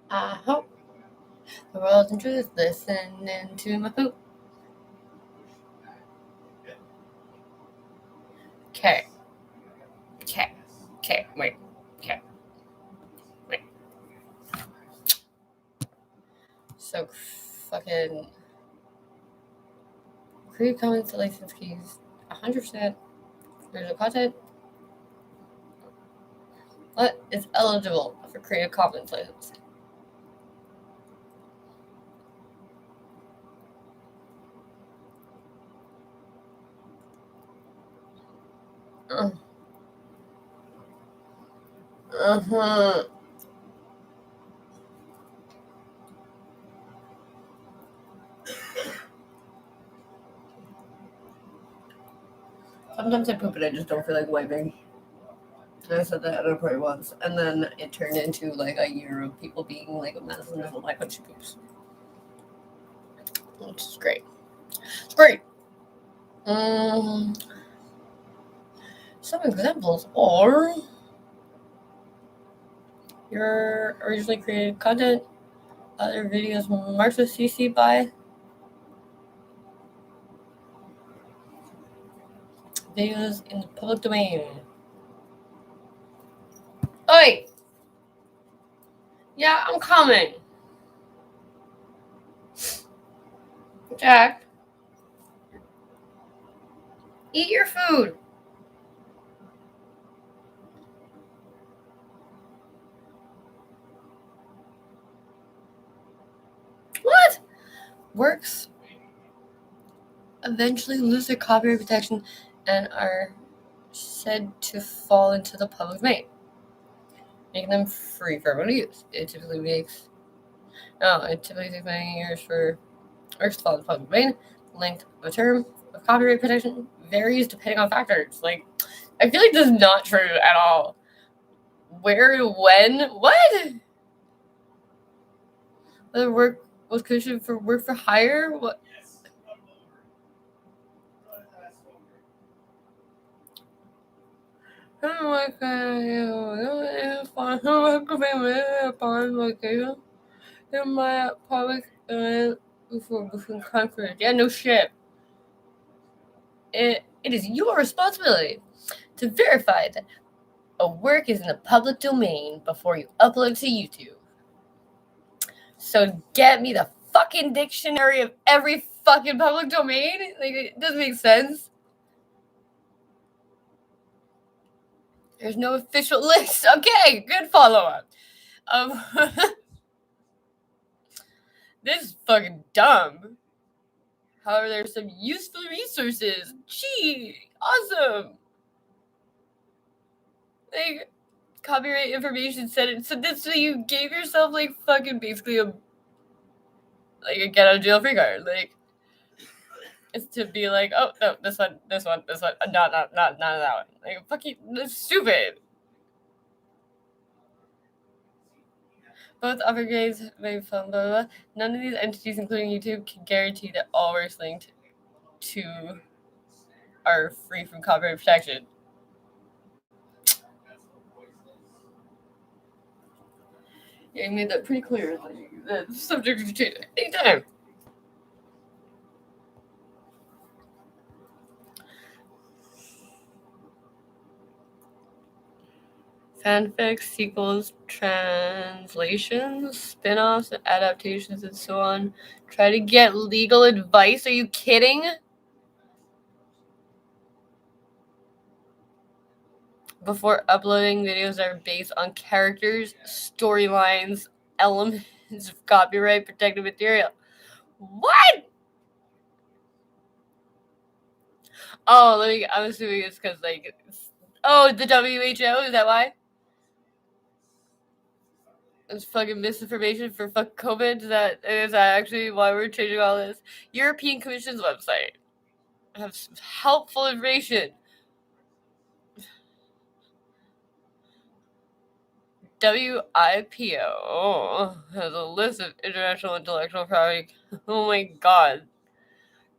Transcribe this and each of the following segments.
I hope the world's in truth listening to my poop. Okay. Okay. Okay. Wait. Okay. Wait. So fucking create comments to license keys. 100%. There's a content. What is eligible for Creative Commons license? Uh-huh. Sometimes I poop and I just don't feel like wiping. I said that at a party once, and then it turned into like a year of people being like a mess and doesn't like when she poops, which is great. It's great. Some examples are your originally created content, other videos marked with CC by, videos in the public domain. Oi! Yeah, I'm coming. Jack, eat your food. What? Works eventually lose their copyright protection and are said to fall into the public domain, making them free for everyone to use. It typically takes many years for works to fall in the public domain. Length of a term of copyright protection varies depending on factors. Like, I feel like this is not true at all. Where, when, what? The work was commissioned for work for hire? What? In my public before conference. Yeah, no shit. It is your responsibility to verify that a work is in the public domain before you upload to YouTube. So get me the fucking dictionary of every fucking public domain. Like, it doesn't make sense. There's no official list. Okay, good follow up. This is fucking dumb. However, there's some useful resources. Gee, awesome. Like, copyright information said it. So this, so you gave yourself like fucking basically a get out of jail free card. Like, it's to be like, oh no, this one, not that one. Like, fucking, that's stupid. Both offer grades may blah, blah, blah. None of these entities, including YouTube, can guarantee that all works linked to are free from copyright protection. Yeah, you made that pretty clear. Like, the subject can change anytime. Fanfics, sequels, translations, spin-offs, adaptations, and so on. Try to get legal advice. Are you kidding? Before uploading videos that are based on characters, storylines, elements of copyright protected material. What? Oh, I'm assuming it's because, like, the WHO, is that why? It's fucking misinformation for fuck COVID. Is that actually why we're changing all this? European Commission's website have some helpful information. WIPO has a list of international intellectual property. Oh my god.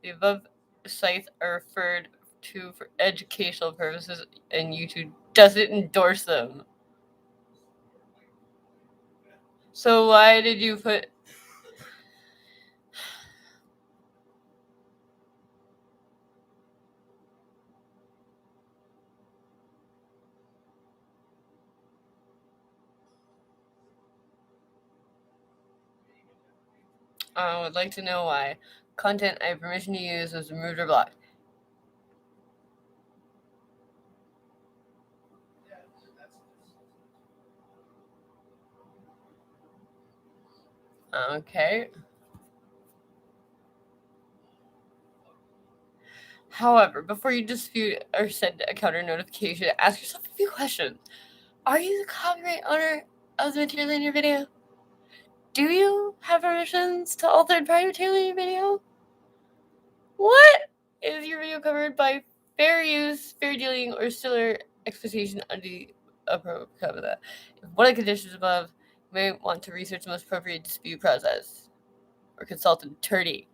The above sites are referred to for educational purposes, and YouTube doesn't endorse them. So why did you put... I would like to know why content I have permission to use was removed or blocked. Okay. However, before you dispute or send a counter notification, ask yourself a few questions. Are you the copyright owner of the material in your video? Do you have permissions to alter private material in your video? What? Is your video covered by fair use, fair dealing, or similar expectation under the cover that? If one of the conditions above, you may want to research the most appropriate dispute process or consult an attorney.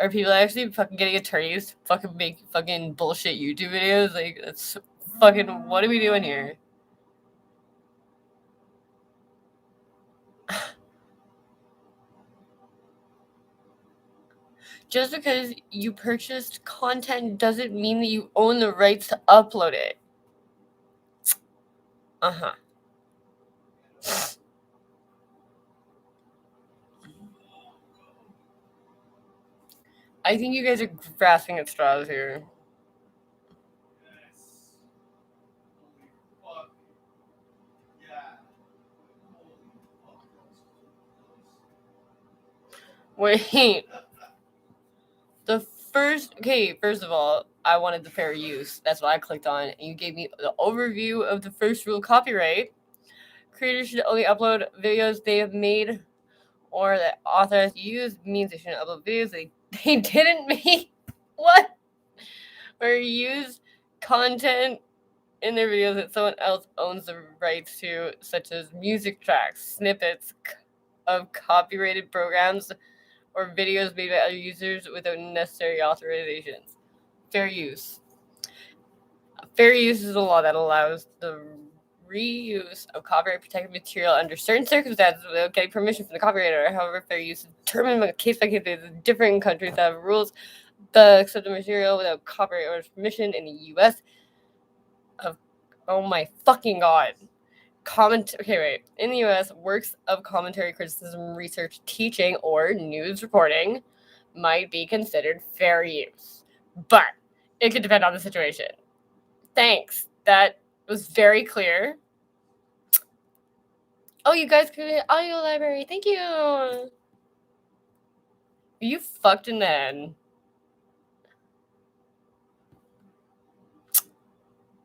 Are people actually fucking getting attorneys to fucking make fucking bullshit YouTube videos? Like, that's fucking, what are we doing here? Just because you purchased content doesn't mean that you own the rights to upload it. Uh-huh. I think you guys are grasping at straws here. Wait. First of all, I wanted the fair use. That's what I clicked on. And you gave me the overview of the first rule of copyright. Creators should only upload videos they have made or that authorized use means they shouldn't upload videos they didn't make. What? Or use content in their videos that someone else owns the rights to, such as music tracks, snippets of copyrighted programs, or videos made by other users without necessary authorizations. Fair use. Fair use is a law that allows the reuse of copyright protected material under certain circumstances without getting permission from the copywriter. However, fair use is determined on case by case basis. Different countries have rules that accept the material without copyright owner's permission. In the U.S., oh my fucking god. In the U.S., works of commentary, criticism, research, teaching, or news reporting might be considered fair use, but it could depend on the situation. Thanks. That was very clear. Oh, you guys created audio library. Thank you. You fucked in the head.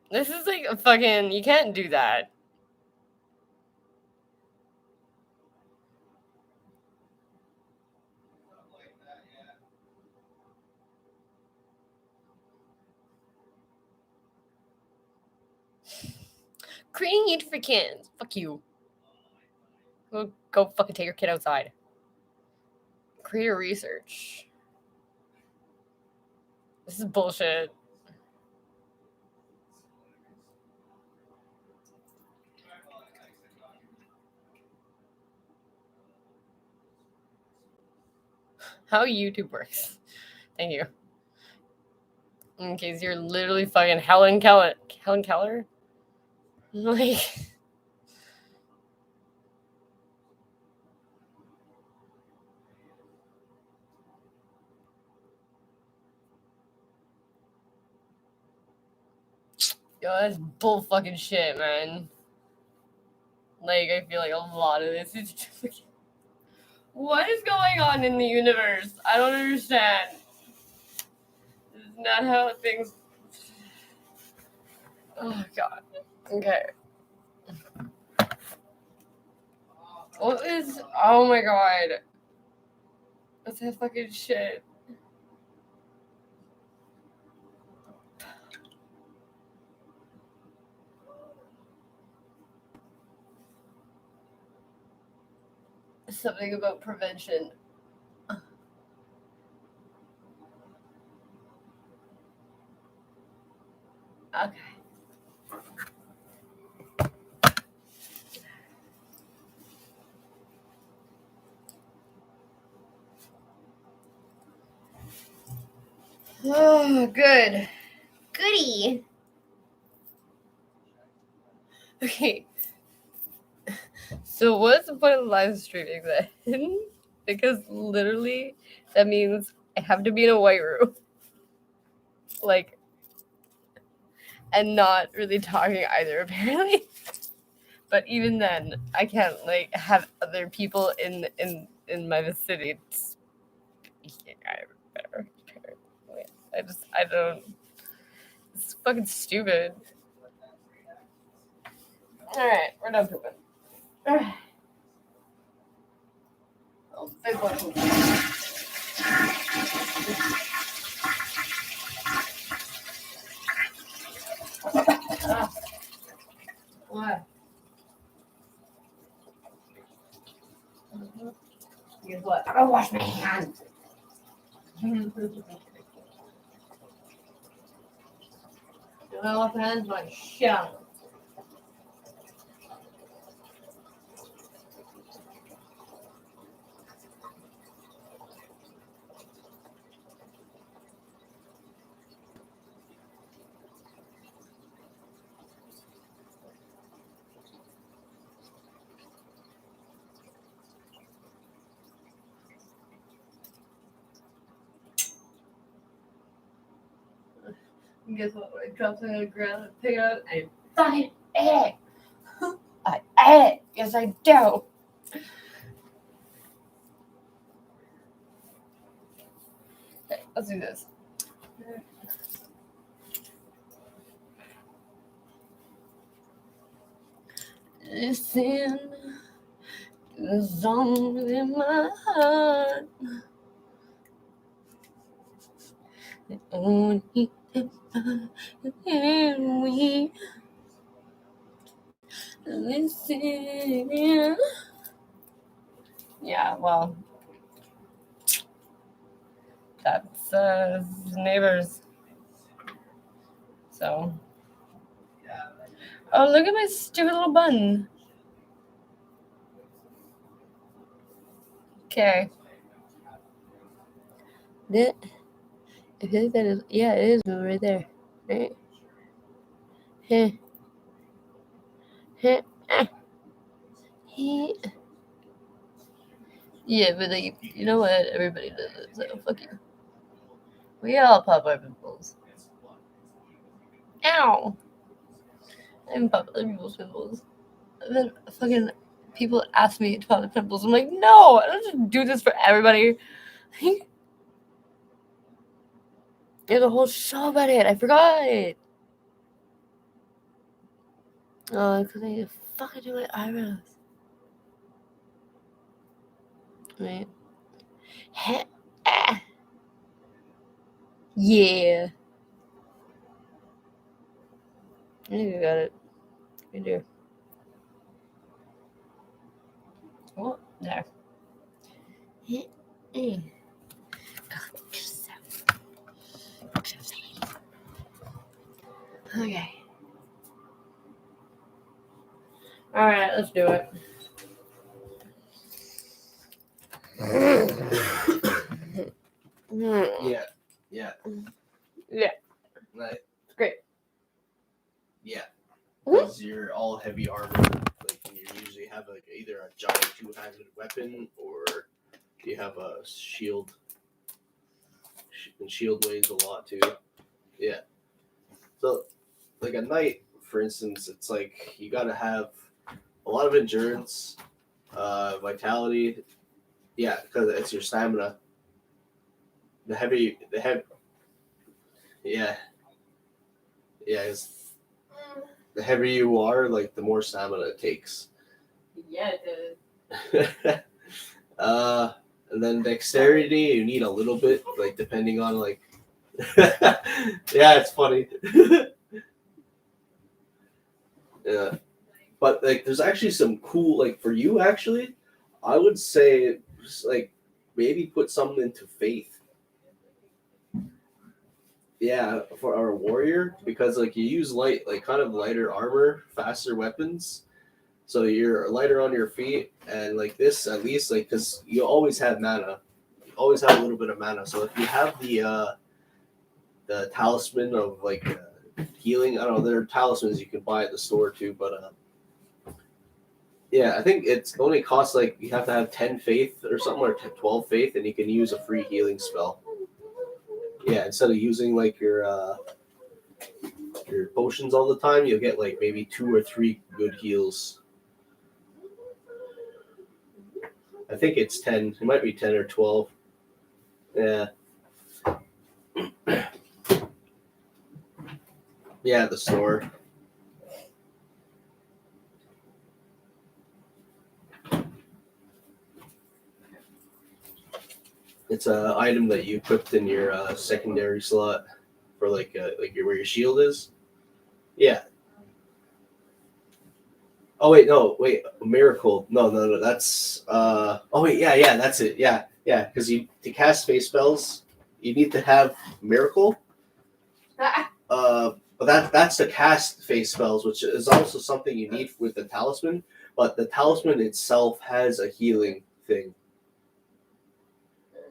This is like a fucking... You can't do that. Creating YouTube for kids. Fuck you. Go fucking take your kid outside. Creator research. This is bullshit. How YouTube works. Thank you. In case you're literally fucking Helen Keller. Helen Keller? Like... Yo, that's bull fucking shit, man. Like, I feel like a lot of this is just like... What is going on in the universe? I don't understand. This is not how things... Oh, God. Okay. What is... Oh, my God. What's that fucking shit? Something about prevention. Okay. Oh, good. Goody. Okay. So what's the point of live streaming then? Because literally that means I have to be in a white room. Like, and not really talking either, apparently. But even then, I can't like have other people in my vicinity. I don't. It's fucking stupid. All right, we're done pooping. All right. Oh, big one. What? Guess what? I gotta wash my hands. Do I wash my hands? My shit on them. And guess what? When I drop something on the ground and pick it up, I fucking ate it. I ate it. Yes, I do. Okay, let's do this. Listen to the song in my heart. The only and we listen. Yeah, well, that's neighbors. So, oh, look at my stupid little bun. Okay. That, I think that is, yeah, it is right there. Right? Heh. Heh. Ah. Heh. Yeah, but like, you know what? Everybody does it, so fuck you. We all pop our pimples. Ow! I haven't popped other people's pimples. And then fucking people ask me to pop the pimples. I'm like, no, I don't just do this for everybody. There's a whole show about it. I forgot. Oh, because I need to fucking do my eyebrows. Right. Yeah. I think I got it. Right there. Oh, there. Okay. All right, let's do it. Yeah. Yeah. Right. It's great. Yeah. Mhm. Because you're all heavy armor. Like you usually have like either a giant two-handed weapon or you have a shield. And shield weighs a lot too. Yeah. So, like a knight, for instance, it's like you gotta have a lot of endurance, vitality. Yeah, because it's your stamina. The heavy. Yeah. Yeah. The heavier you are, like the more stamina it takes. Yeah, it does. And then dexterity, you need a little bit, like depending on like. Yeah, it's funny. Yeah, but like, there's actually some cool like for you actually. I would say just, like maybe put something into faith. Yeah, for our warrior because like you use like kind of lighter armor, faster weapons. So you're lighter on your feet, and like this, at least, like, because you always have mana, you always have a little bit of mana. So if you have the talisman of like healing. I don't know. There are talismans you can buy at the store too, but yeah, I think it's only costs like you have to have 10 faith or something, or 12 faith, and you can use a free healing spell. Yeah, instead of using like your potions all the time, you'll get like maybe 2 or 3 good heals. I think it's 10. It might be 10 or 12. Yeah. Yeah, at the store. It's an item that you equipped in your secondary slot for like where your shield is. Yeah. Oh wait, no, wait, miracle. No. That's oh wait, yeah, that's it. Yeah, because to cast space spells, you need to have miracle. But that's to cast face spells, which is also something you need with the talisman. But the talisman itself has a healing thing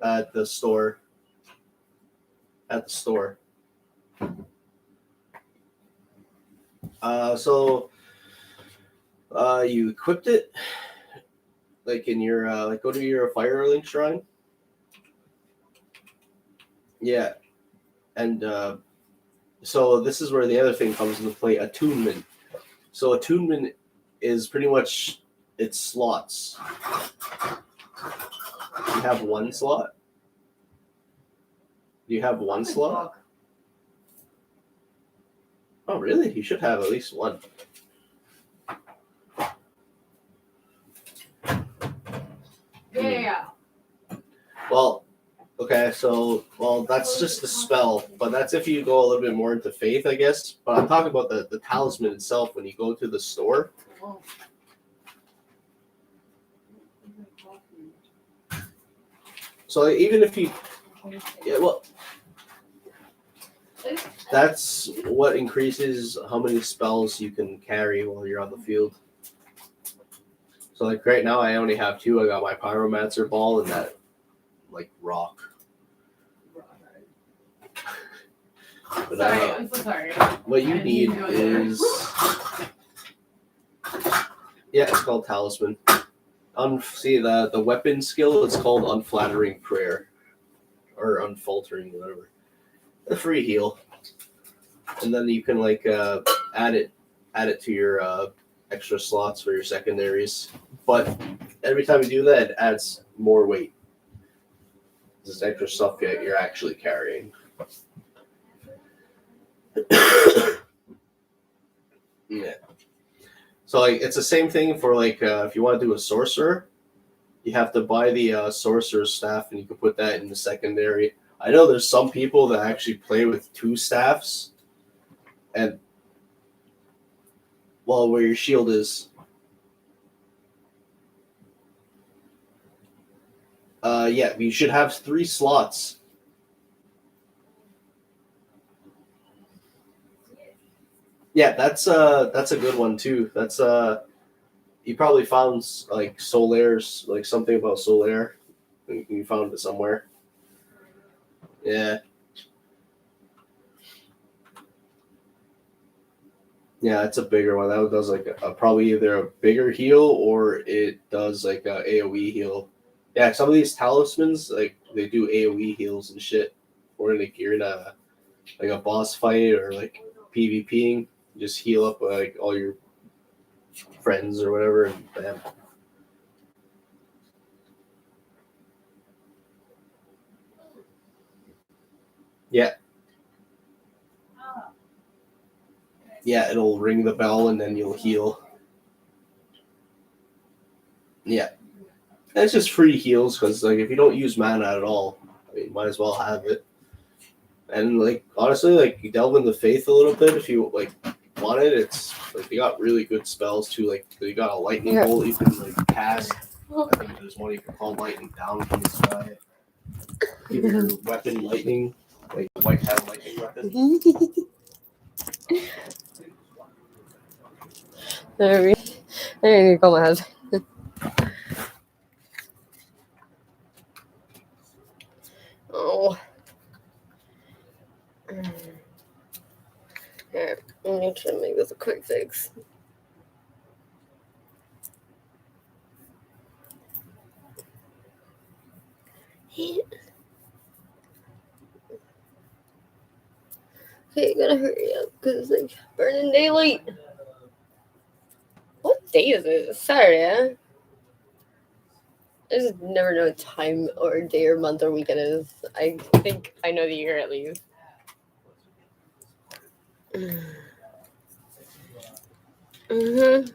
at the store. So you equipped it like in your like go to your Firelink shrine. Yeah, and so this is where the other thing comes into play: attunement. So attunement is pretty much its slots. You have one slot. Do you have one slot? Oh, really? You should have at least one. Yeah. Well, okay, so that's just the spell, but that's if you go a little bit more into faith, I guess. But I'm talking about the talisman itself when you go to the store. So even if you, yeah, well, that's what increases how many spells you can carry while you're on the field. So like right now, I only have 2. I got my pyromancer ball and that like rock. But, Sorry, I'm so sorry. What you need is it's called talisman. See the weapon skill. It's called unflattering prayer, or unfaltering, whatever. A free heal, and then you can like add it to your extra slots for your secondaries. But every time you do that, it adds more weight. This extra stuff you're actually carrying. Yeah. So like it's the same thing for like if you want to do a sorcerer, you have to buy the sorcerer's staff, and you can put that in the secondary. I know there's some people that actually play with 2 staffs, and where your shield is. Yeah, you should have 3 slots. Yeah, that's a good one too. That's you probably found like Solaire's, like something about Solaire. You found it somewhere. Yeah. Yeah, it's a bigger one. That does like probably either a bigger heal or it does like a AoE heal. Yeah, some of these talismans like they do AoE heals and shit. Or like you're in a boss fight or like PvPing, you just heal up like all your friends or whatever, and bam. Yeah. Yeah, it'll ring the bell and then you'll heal. Yeah. And it's just free heals because like if you don't use mana at all, I mean, might as well have it. And like honestly, like you delve into faith a little bit if you like want it. It's like you got really good spells too. Like you got a lightning bolt you can like cast. I think there's one you can call lightning down from the sky. Give your weapon lightning, like white hat lightning weapon. There you go, my husband. Oh. I'm trying to make this a quick fix. Okay, gotta hurry up because it's like burning daylight. What day is it? It's Saturday, huh? I just never know what time or day or month or week it is. I think I know the year at least. Mm-hmm.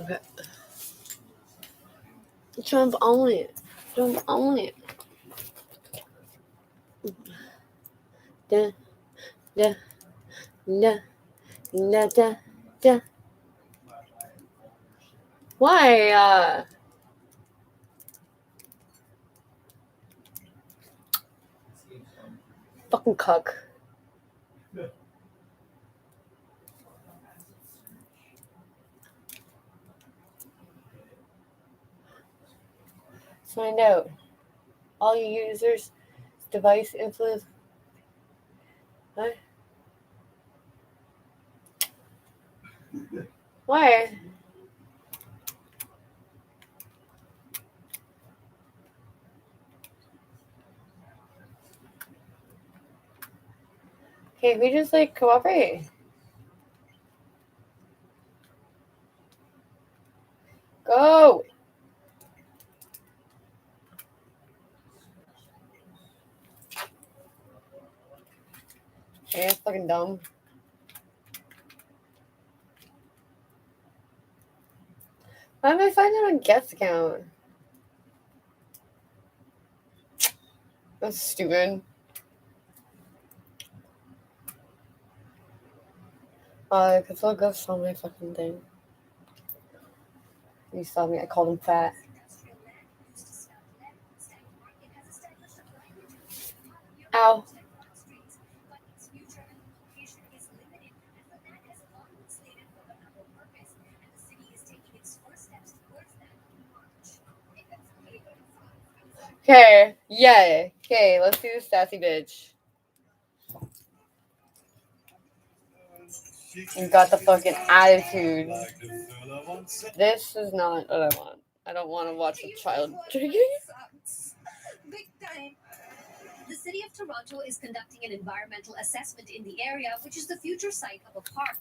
Okay. Jump on it. Jump on it. Da, da, da, da, da, da. Why? Fucking cuck. Find out. All you users, device influence. What? Why? Okay, we just like cooperate. Go. Okay, that's fucking dumb. Why am I finding on guest account? That's stupid. Cause they'll go on my fucking thing. You saw me, I called him fat. Ow. Okay, yeah. Okay, let's do this sassy bitch. You got the fucking attitude. This is not what I want. I don't want to watch a child drinking. Big time. The city of Toronto is conducting an environmental assessment in the area, which is the future site of a park.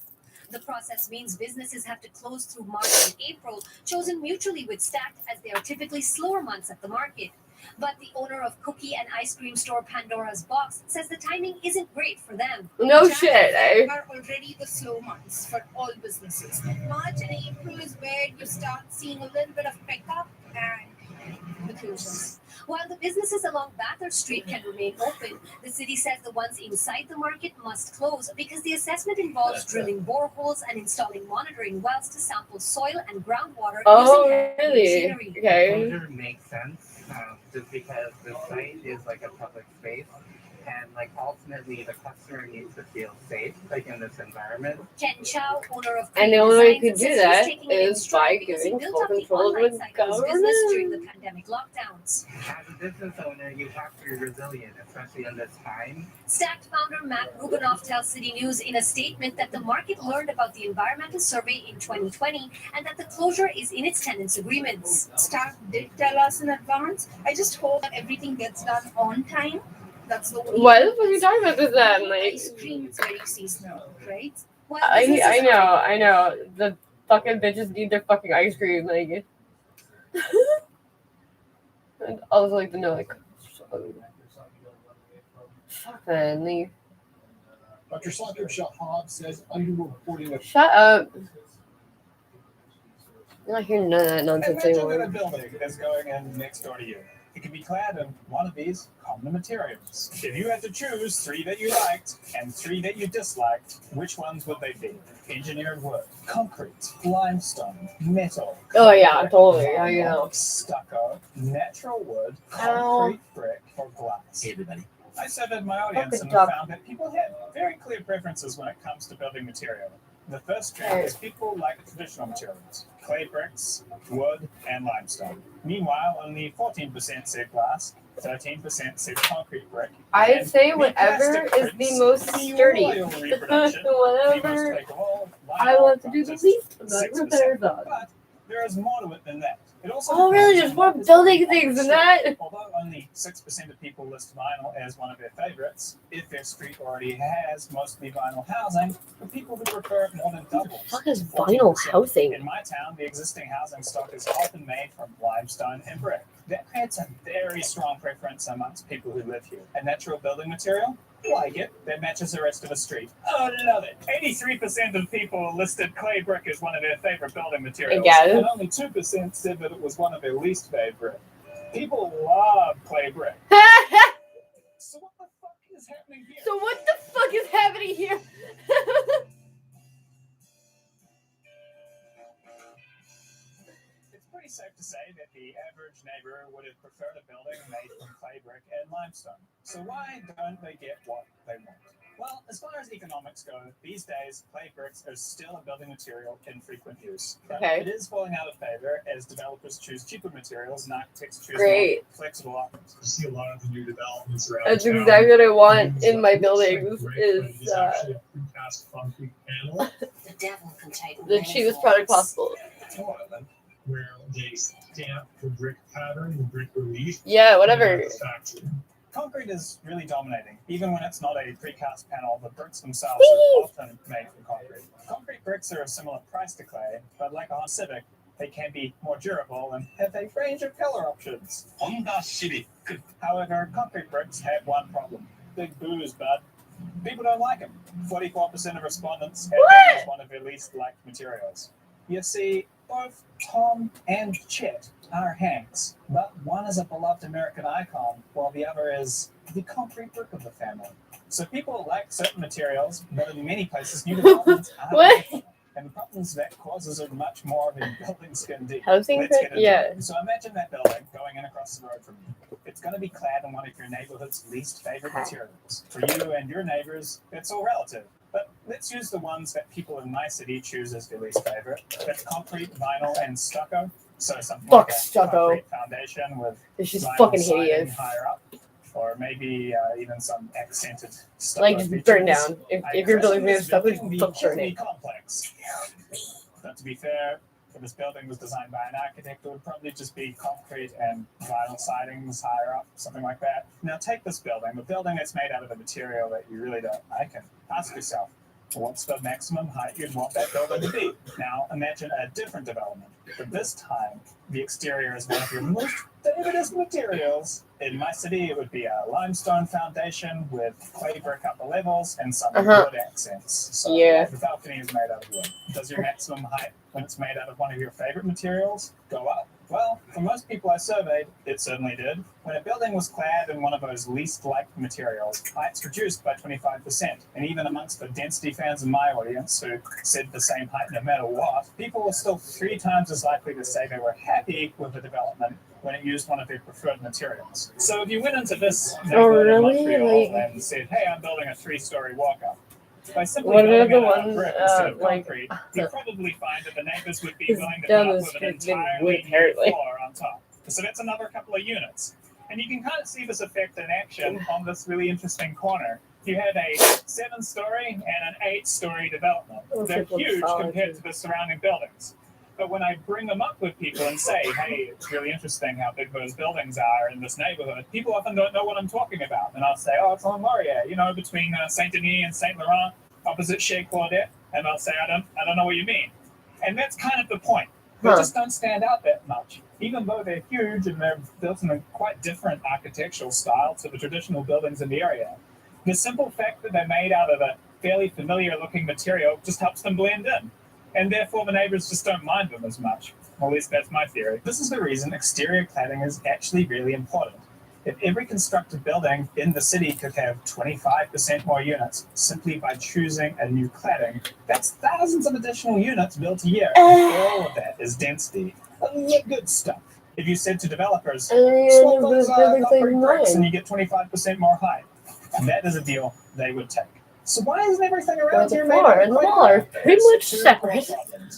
The process means businesses have to close through March and April, chosen mutually with Stacked as they are typically slower months at the market. But the owner of cookie and ice cream store Pandora's Box says the timing isn't great for them. No shit, eh? Are already the slow months for all businesses. March and April is where you start seeing a little bit of pickup and the closures. While the businesses along Bathurst Street can remain open, the city says the ones inside the market must close because the assessment involves drilling boreholes and installing monitoring wells to sample soil and groundwater Oh, using heavy really? machinery. Okay. Closure makes sense just because the site is like a public space, and like ultimately the customer needs to feel safe like in this environment. Ken Chow, owner of And the only way you Designs, could says do he's that taking it in is stride by because he giving built full up the control of online the side of his business during the government. pandemic lockdowns. As a business owner, you have to be resilient, especially in this time. Stacked founder Matt Rubinoff tells City News in a statement that the market learned about the environmental survey in 2020 and that the closure is in its tenants' agreements. Staff did tell us in advance. I just hope that everything gets done on time. That's the only Why the fuck are you talking about this then? Like, ice cream is very seasonal, right? While I businesses know. The fucking bitches need their fucking ice cream. Like, and I was like to know, like, fuck man, leave. Dr. Sakib Shahab says underreporting of Shut up. I'm not hearing none of that nonsense Imagine that a anymore. building is going in next door to you. It can be clad in one of these common materials. If you had to choose 3 that you liked and 3 that you disliked, which ones would they be? Engineered wood, concrete, limestone, metal. Oh, yeah, brick, totally. Yeah, vinyl, you know. Stucco, natural wood, Ow. concrete, brick, or glass. Hey, everybody. I surveyed my audience and Fucking found that people had very clear preferences when it comes to building material. The first trend is people like traditional materials, clay bricks, wood, and limestone. Meanwhile, only 14% said glass, 13% said concrete brick. I'd and say the whatever plastic is the bricks, most the sturdy. oil reproduction, the most Whatever take of all, I want to do the just least of 6%. repairs on. But there is more to it than that. It also Oh, really? depends There's on more what is building on things the than that? Although only 6% of people list vinyl as one of their favorites, if their street already has mostly vinyl housing, the people who prefer it more than doubles. What the fuck is 14%. vinyl housing? In my town, the existing housing stock is often made from limestone and brick. That creates a very strong preference amongst people who live here. A natural building material? Like it. That matches the rest of the street. Oh, love it. 83% of people listed clay brick as one of their favorite building materials. guess. And only 2% said that it was one of their least favorite. People love clay brick. So what the fuck is happening here? So what the fuck is happening here? It's pretty safe to say that the average neighbor would have preferred a building made from clay brick and limestone. So why don't they get what they want? Well, as far as economics go, these days, clay bricks are still a building material in frequent use. But Okay. it is falling out of favor as developers choose cheaper materials and architects choose Great. more flexible options. You see a lot of the new developments around That's town. exactly what I want Use in my what looks like buildings brick, is but it is actually a precast concrete panel The devil can take the cheapest product possible. element where they stamp the brick pattern, the brick relief. Yeah, whatever. at the factory. Concrete is really dominating. Even when it's not a precast panel, the bricks themselves Whee! are often made from concrete. Concrete bricks are a similar price to clay, but like a Honda Civic, they can be more durable and have a range of color options. Honda Civic. However, concrete bricks have one problem. Big boos, bud. People don't like them. 44% of respondents have them as one of their least liked materials. You see, both Tom and Chet are Hanks, but one is a beloved American icon, while the other is the concrete brick of the family. So people like certain materials, but in many places, new developments aren't What? made for them. And the problems that causes are much more than buildings can do. Housing Let's get into yeah. it. So imagine that building going in across the road from you. It's going to be clad in one of your neighborhood's least favorite materials. For you and your neighbors, it's all relative. But let's use the ones that people in my city choose as their least favorite. That's concrete, vinyl, and stucco. So something Fuck like a stucco. concrete foundation with It's just vinyl fucking siding hideous. higher up. Or maybe even some accented stucco Like, just features. burn down. If I your building's imagine made of this stuff, building it's to fucking burn be it. complex. But to be fair, if this building was designed by an architect, it would probably just be concrete and vinyl sidings higher up, something like that. Now take this building, the building that's made out of a material that you really don't like, and ask yourself, what's the maximum height you'd want that building to be? Now imagine a different development, but this time the exterior is one of your most favorite materials. In my city, it would be a limestone foundation with clay brick upper levels and some wood accents. So Yeah. the balcony is made out of wood. Does your maximum height, when it's made out of one of your favorite materials, go up? Well, for most people I surveyed, it certainly did. When a building was clad in one of those least liked materials, heights reduced by 25%. And even amongst the density fans in my audience who said the same height no matter what, people were still 3 times as likely to say they were happy with the development when it used one of their preferred materials. So if you went into this neighborhood in really? Montreal Like- and said, hey, I'm building a 3-story walk-up, by simply What are building the it out of ones, brick instead of like, concrete, you'd probably find that the neighbors would be It's willing to down put the up with an street, then entirely wood, new apparently. floor on top. So that's another couple of units. And you can kind of see this effect in action on this really interesting corner. You have a 7-story and an 8-story development. Oh, They're triple huge solid. compared to the surrounding buildings. But when I bring them up with people and say, hey, it's really interesting how big those buildings are in this neighborhood, people often don't know what I'm talking about. And I'll say, oh, it's on Laurier, between Saint Denis and Saint Laurent, opposite Chez Claudette. And I'll say, I don't know what you mean. And that's kind of the point. They just don't stand out that much. Even though they're huge and they're built in a quite different architectural style to the traditional buildings in the area, the simple fact that they're made out of a fairly familiar looking material just helps them blend in. And therefore the neighbors just don't mind them as much. Or at least that's my theory. This is the reason exterior cladding is actually really important. If every constructed building in the city could have 25% more units simply by choosing a new cladding, that's thousands of additional units built a year. And all of that is density. The good stuff. If you said to developers, swap those concrete bricks and you get 25% more height, that is a deal they would take. So why isn't everything around here made floor and the wall are pretty much separate.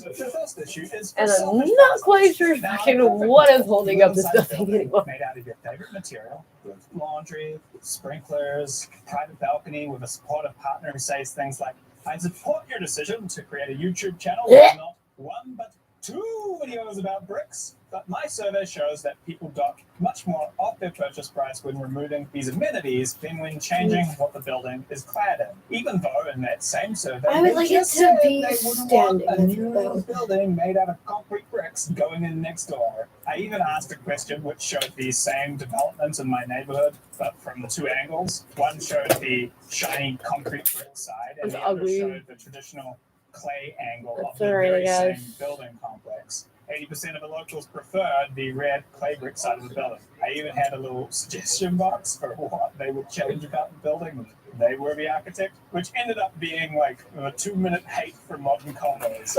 The first issue is And I'm not quite sure fucking what is holding up this building anymore. Made out of your favorite material, with laundry, sprinklers, private balcony with a supportive partner who says things like, I support your decision to create a YouTube channel with not one but 2 videos about bricks. But my survey shows that people dock much more off their purchase price when removing these amenities than when changing what the building is clad in. Even though in that same survey, I would they like just it to said be they wouldn't want a standing, new though. building made out of concrete bricks going in next door. I even asked a question which showed these same developments in my neighborhood, but from the 2 angles. One showed the shiny concrete brick side, and That's the other ugly. showed the traditional clay angle That's of the alright, very guys. same building complex. 80% of the locals preferred the red clay brick side of the building. I even had a little suggestion box for what they would change about the building. They were the architect, which ended up being like a 2-minute hate for modern condos.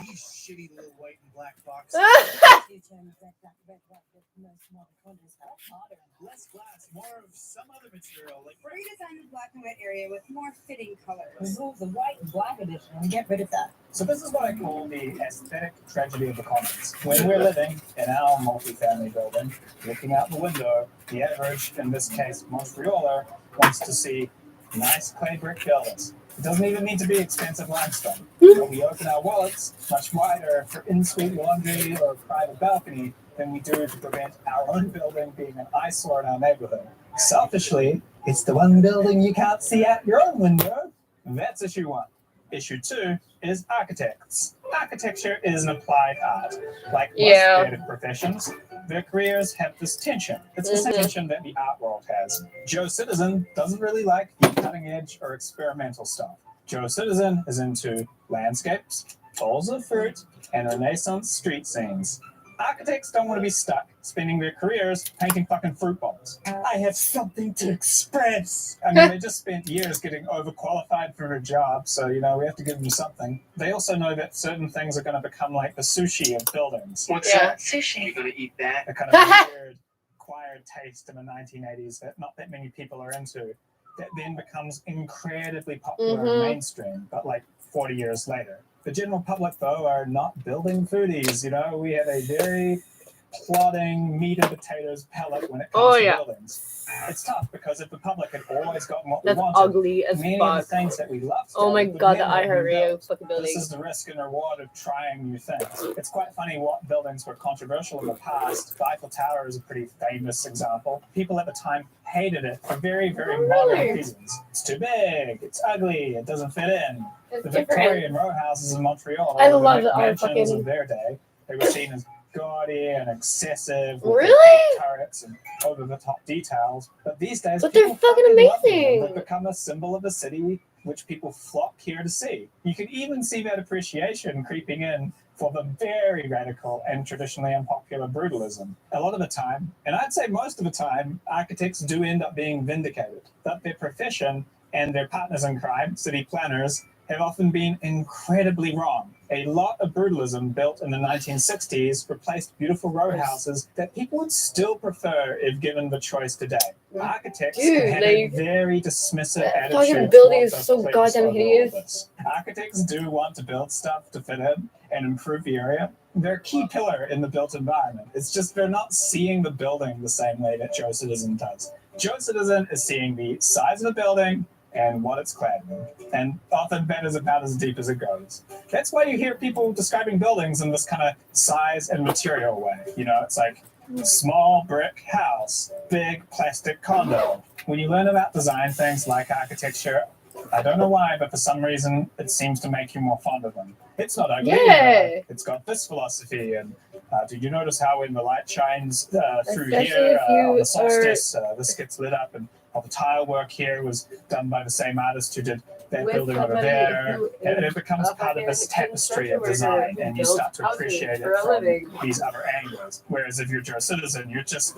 These shitty little white and black boxes. Less glass, more of some other material. Like Redesign the black and white area with more fitting colors. Remove the white and black edition and get rid of that. So this is what I call the aesthetic tragedy of the commons. When we're living in our multifamily building, looking out the window, the average, in this case, Montrealer, wants to see nice clay brick buildings. It doesn't even need to be expensive limestone. But we open our wallets much wider for in-suite laundry or private balcony than we do to prevent our own building being an eyesore in our neighborhood. Selfishly, it's the one building you can't see out your own window. That's issue 1. Issue 2 is architects. Architecture is an applied art. Like most creative professions, their careers have this tension. It's the same tension that the art world has. Joe Citizen doesn't really like the cutting edge or experimental stuff. Joe Citizen is into landscapes, bowls of fruit, and Renaissance street scenes. Architects don't want to be stuck spending their careers painting fucking fruit bowls. I have something to express. I mean, they just spent years getting overqualified for their job, so, we have to give them something. They also know that certain things are going to become like the sushi of buildings. What's that? Sushi. You're gonna eat that? A kind of weird, acquired taste in the 1980s that not that many people are into. That then becomes incredibly popular and mainstream, but like 40 years later. The general public, though, are not building foodies. We have a very plodding meat and potatoes palate when it comes to buildings. It's tough because if the public had always gotten what we wanted, ugly as many of fuck. the things that we love Oh my would god, the never have been iHeartRadio built. fucking building. This is the risk and reward of trying new things. It's quite funny what buildings were controversial in the past. The Eiffel Tower is a pretty famous example. People at the time hated it for very, very modern reasons. It's too big, it's ugly, it doesn't fit in. The Victorian row houses in Montreal I were love the the mansions fucking- of their day. They were seen as gaudy and excessive with Really? big turrets and over-the-top details. But these days, But they're people fucking love them. amazing. They've become a symbol of a city which people flock here to see. You can even see that appreciation creeping in for the very radical and traditionally unpopular brutalism. A lot of the time, and I'd say most of the time, architects do end up being vindicated. That their profession and their partners in crime, city planners, have often been incredibly wrong. A lot of brutalism built in the 1960s replaced beautiful row houses that people would still prefer if given the choice today. Architects Dude, have like, a very dismissive that attitude. fucking building towards is us so players goddamn over all hideous. this. Architects do want to build stuff to fit in and improve the area. They're a key pillar in the built environment. It's just they're not seeing the building the same way that Joe Citizen does. Joe Citizen is seeing the size of the building and what it's clad in. And often that is about as deep as it goes. That's why you hear people describing buildings in this kind of size and material way. It's like small brick house, big plastic condo. When you learn about design things like architecture, I don't know why, but for some reason, it seems to make you more fond of them. It's not ugly. Yeah. It's got this philosophy. And did you notice how when the light shines through Especially here if you on the solstice, this gets lit up, and all the tile work here was done by the same artist who did that With building over somebody there, who and is it becomes a part of this fucking tapestry of construction worker design, who and you builds start to houses appreciate for it a from living. these other angles. Whereas if you're Joe Citizen, you're just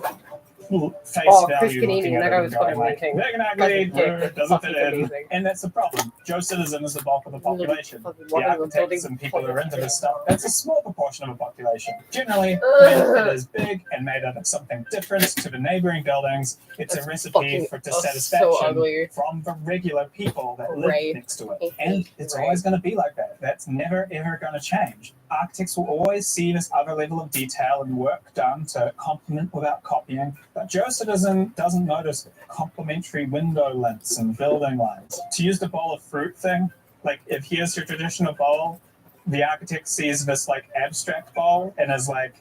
face Oh, Chris value looking Canadian, at that guy it was and going fucking like, amazing. big and ugly, Fucking dick. it doesn't fit Fucking in. amazing. And that's the problem. Joe Citizen is the bulk of the population. Fucking The walking around architects building and people who are into fucking this stuff, that's a small proportion of a population. Generally, Ugh. when it is big and made up of something different to the neighboring buildings, it's That's a recipe fucking- for so dissatisfaction ugly. from the regular people that Gray. live next to it. I And hate it's gray. always going to be like that. That's never, ever going to change. Architects will always see this other level of detail and work done to complement without copying. But Joe Citizen doesn't notice complementary window lengths and building lines. To use the bowl of fruit thing, like if here's your traditional bowl, the architect sees this like abstract bowl and is like,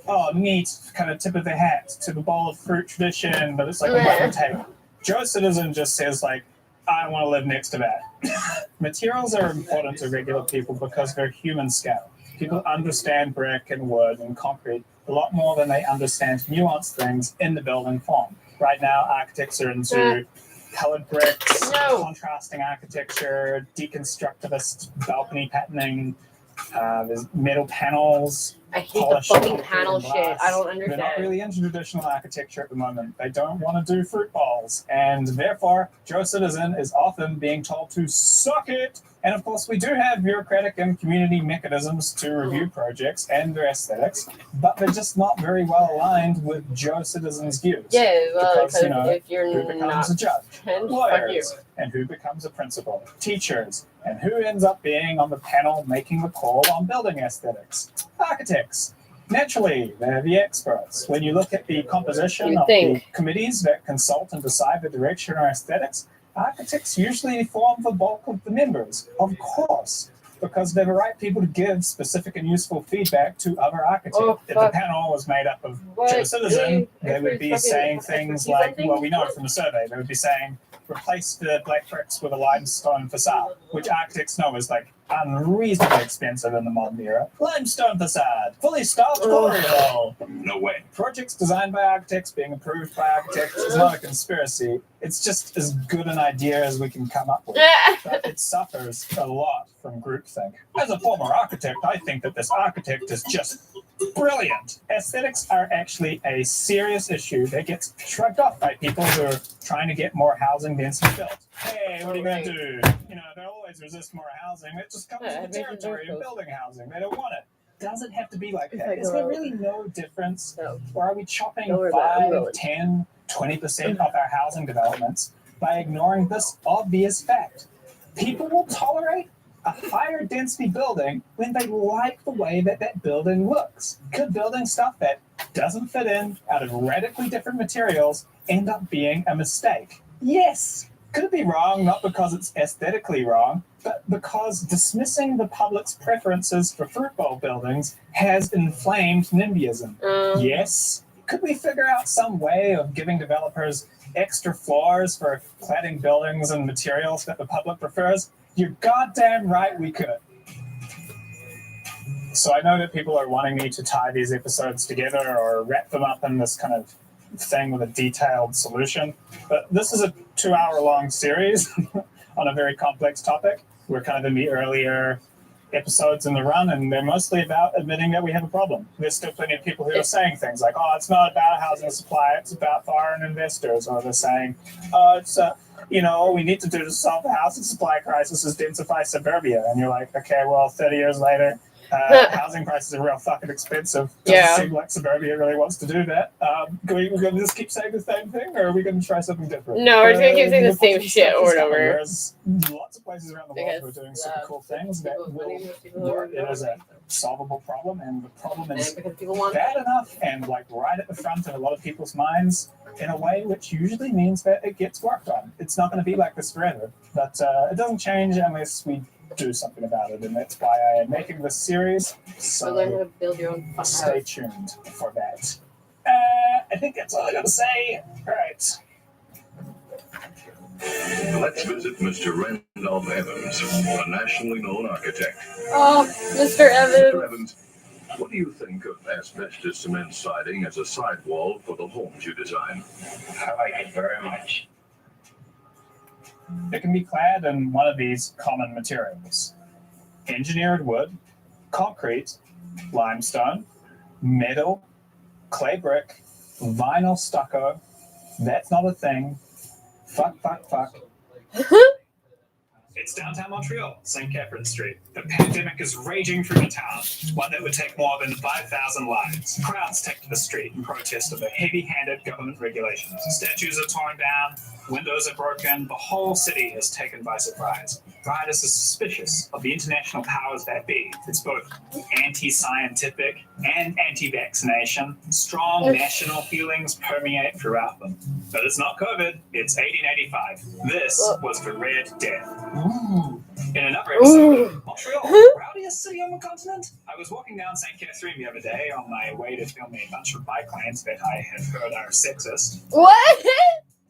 oh, neat, kind of tip of the hat to the bowl of fruit tradition, but it's like a different table. Joe Citizen just says like, I want to live next to that. Materials are important to regular people because they're human scale. People understand brick and wood and concrete a lot more than they understand nuanced things in the building form. Right now, architects are into colored bricks, contrasting architecture, deconstructivist balcony patterning, there's metal panels. I hate the polished fucking concrete panel and shit. glass. I don't They're not understand. really into traditional architecture at the moment. They don't want to do fruit bowls. And therefore, Joe Citizen is often being told to suck it. And of course, we do have bureaucratic and community mechanisms to review projects and their aesthetics, but they're just not very well aligned with Joe Citizen's views. Yeah, well, Because, you know, if you're who becomes not a judge? fuck you. Lawyers. And who becomes a principal? Teachers. And who ends up being on the panel making the call on building aesthetics? Architects. Naturally, they're the experts. When you look at the composition You'd of think. the committees that consult and decide the direction or aesthetics, architects usually form the bulk of the members, of course, because they're the right people to give specific and useful feedback to other architects. Oh, If the fuck. panel was made up of What? Joe Citizen, they would be Fucking saying things expertise like, on things? well, we know it from the survey, they would be saying, replace the black bricks with a limestone facade, which architects know is like unreasonably expensive in the modern era. Limestone facade, fully stocked quarry hall. No way. Projects designed by architects being approved by architects is not a conspiracy. It's just as good an idea as we can come up with. But it suffers a lot from groupthink. As a former architect, I think that this architect is just brilliant. Aesthetics are actually a serious issue that gets shrugged off by people who are trying to get more housing density built. Hey, what are you going to do? You know, they'll always resist more housing. It just comes with the territory of building housing. They don't want it. Does it have to be like that? Is there really no difference? Or are we chopping 5, 10, 20% of our housing developments by ignoring this obvious fact? People will tolerate a higher density building when they like the way that that building looks. Could building stuff that doesn't fit in out of radically different materials end up being a mistake? Yes. Could it be wrong, not because it's aesthetically wrong, but because dismissing the public's preferences for fruit bowl buildings has inflamed NIMBYism? Yes. Could we figure out some way of giving developers extra floors for cladding buildings and materials that the public prefers? You're goddamn right we could. So I know that people are wanting me to tie these episodes together or wrap them up in this kind of thing with a detailed solution, but this is a 2-hour-long series on a very complex topic. We're kind of in the earlier episodes in the run, and they're mostly about admitting that we have a problem. There's still plenty of people who are saying things like, oh, it's not about housing supply, it's about foreign investors, or they're saying, oh, it's we need to do to solve the housing supply crisis is densify suburbia. And you're like, okay, well, 30 years later, housing prices are real fucking expensive. Doesn't seem like suburbia really wants to do that. We're going to just keep saying the same thing, or are we going to try something different? No, we're just going to keep saying the same shit over and over. There's lots of places around the world who are doing super cool things that will work. It is a solvable problem, and the problem is bad enough and like right at the front of a lot of people's minds in a way which usually means that it gets worked on. It's not going to be like this forever, but it doesn't change unless we do something about it, and that's why I am making this series. So learn how to build your own fucking stay house. tuned for that. I think that's all I got to say. All right. Let's visit Mr. Randolph Evans, a nationally known architect. Oh, Mr. Evans. Mr. Evans, what do you think of asbestos cement siding as a sidewall for the homes you design? I like it very much. It can be clad in one of these common materials: engineered wood, concrete, limestone, metal, clay brick, vinyl stucco. That's not a thing. Fuck. It's downtown Montreal, St. Catherine Street. The pandemic is raging through the town, one that would take more than 5,000 lives. Crowds take to the street in protest of the heavy-handed government regulations. Statues are torn down, windows are broken, the whole city is taken by surprise. Rioters are suspicious of the international powers that be. It's both anti-scientific and anti-vaccination. Strong national feelings permeate throughout them. But it's not COVID, it's 1885. This was the Red Death. Ooh. In another episode of Montreal, rowdiest city on the continent, I was walking down St. Catherine the other day on my way to film a bunch of bike lanes that I had heard are sexist. What?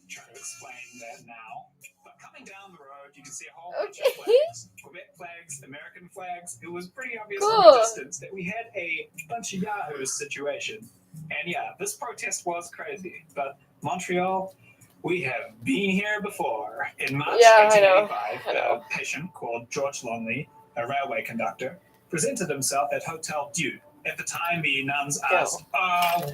Trying to explain that now. But coming down the road, you can see a whole bunch of flags. Quebec flags, American flags. It was pretty obvious from a distance that we had a bunch of yahoos situation. And yeah, this protest was crazy. But Montreal, we have been here before. In March 1885, a patient called George Longley, a railway conductor, presented himself at Hotel Dieu. At the time, the nuns asked,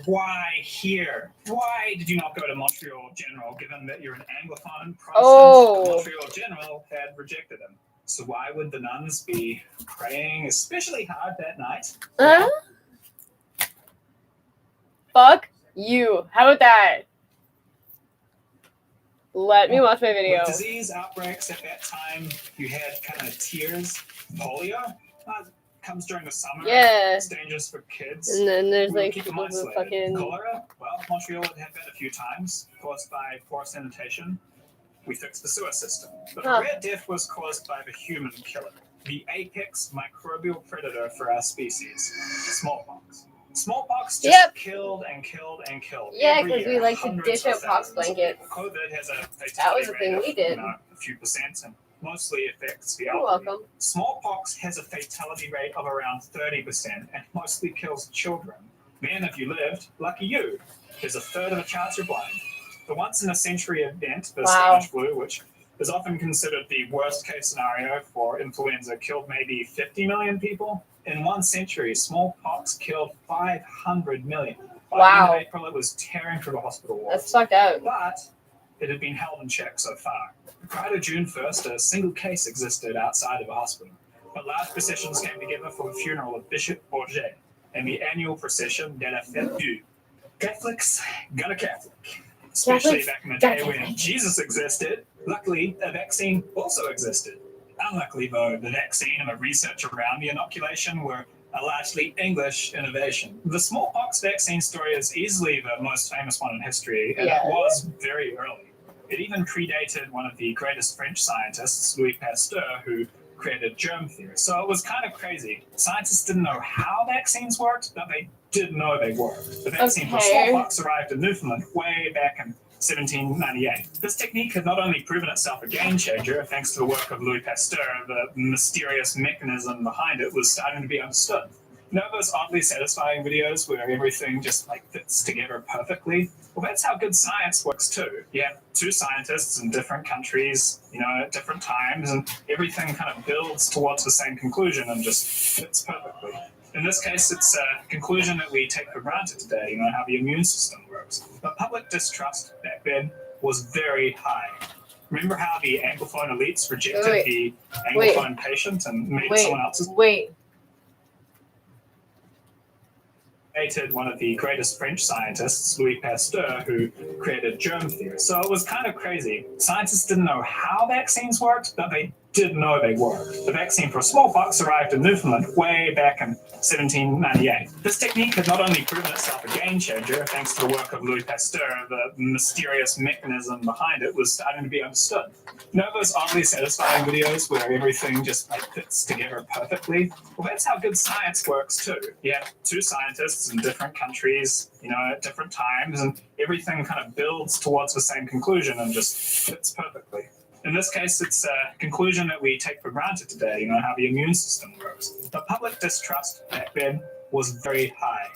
why here? Why did you not go to Montreal General, given that you're an Anglophone Protestant? Montreal General had rejected him. So why would the nuns be praying especially hard that night? Fuck you. How about that? Let me watch my video. With disease outbreaks at that time, you had kind of tears. Polio comes during the summer. Yeah. It's dangerous for kids. And then there's We like keep them people who isolated. fucking. Cholera, well, Montreal had had that a few times, caused by poor sanitation. We fixed the sewer system. But the Red Death was caused by the human killer, the apex microbial predator for our species, smallpox. Smallpox just killed and killed and killed. Yeah, because we like to dish out pox blankets. COVID has a fatality That was the thing rate we did. of, a few percent, and mostly affects the You're elderly. welcome. Smallpox has a fatality rate of around 30% and mostly kills children. Man, if you lived, lucky you. There's a third of a chance you're blind. The once-in-a-century event, the Spanish flu, which is often considered the worst-case scenario for influenza, killed maybe 50 million people. In 1 century, smallpox killed 500 million. By the end of April, it was tearing through the hospital walls. That's fucked out. But it had been held in check so far. Prior to June 1st, a single case existed outside of a hospital. But large processions came together for the funeral of Bishop Bourget and the annual procession de la Fête Dieu. Catholics gonna Catholic. Especially back in the day when Jesus existed. Luckily, a vaccine also existed. Unluckily, though, the vaccine and the research around the inoculation were a largely English innovation. The smallpox vaccine story is easily the most famous one in history, and it was very early. It even predated one of the greatest French scientists, Louis Pasteur, who created germ theory. So it was kind of crazy. Scientists didn't know how vaccines worked, but they did know they worked. The vaccine for smallpox arrived in Newfoundland way back in 1798. This technique had not only proven itself a game changer, thanks to the work of Louis Pasteur, the mysterious mechanism behind it was starting to be understood. You know those oddly satisfying videos where everything just fits together perfectly? Well, that's how good science works too. You have two scientists in different countries, at different times, and everything kind of builds towards the same conclusion and just fits perfectly. In this case, it's a conclusion that we take for granted today, how the immune system works. But public distrust back then was very high. Remember how the Anglophone elites rejected the Anglophone patient and made someone else's? One of the greatest French scientists, Louis Pasteur, who created germ theory. So it was kind of crazy. Scientists didn't know how vaccines worked, but they did know they worked. The vaccine for smallpox arrived in Newfoundland way back in 1798. This technique had not only proven itself a game changer, thanks to the work of Louis Pasteur, the mysterious mechanism behind it was starting to be understood. You know those oddly satisfying videos where everything just fits together perfectly? Well, that's how good science works too. You have two scientists in different countries, at different times, and everything kind of builds towards the same conclusion and just fits perfectly. In this case, it's a conclusion that we take for granted today, how the immune system works. But public distrust back then was very high.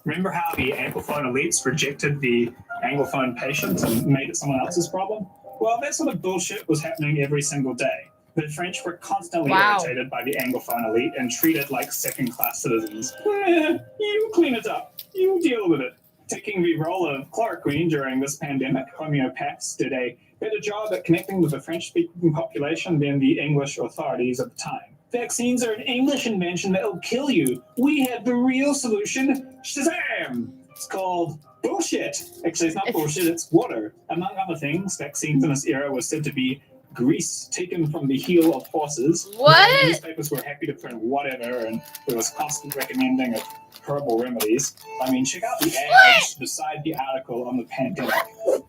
Remember how the Anglophone elites rejected the Anglophone patient and made it someone else's problem? Well, that sort of bullshit was happening every single day. The French were constantly Wow. irritated by the Anglophone elite and treated like second-class citizens. You clean it up. You deal with it. Taking the role of chloroquine during this pandemic, homeopaths did a better job at connecting with the French-speaking population than the English authorities at the time. Vaccines are an English invention that will kill you. We have the real solution. Shazam! It's called bullshit. Actually, it's not bullshit, it's water. Among other things, vaccines in this era were said to be grease taken from the heel of horses. What? Newspapers were happy to print whatever, and there was constant recommending of herbal remedies. I mean, check out the ads beside the article on the pandemic.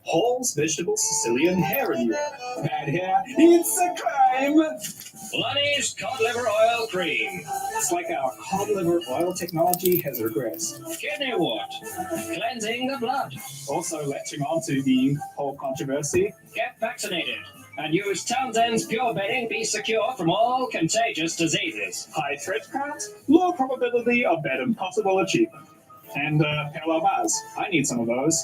Halls, vegetables, Sicilian hair renewal. Bad hair, it's a crime! Lunny's cod liver oil cream. It's like our cod liver oil technology has regressed. Kidney wart. Cleansing the blood. Also latching on to the whole controversy. Get vaccinated. And use Townsend's Pure Bedding. Be secure from all contagious diseases. High threat count, low probability of that impossible achievement. And parallel bars. I need some of those.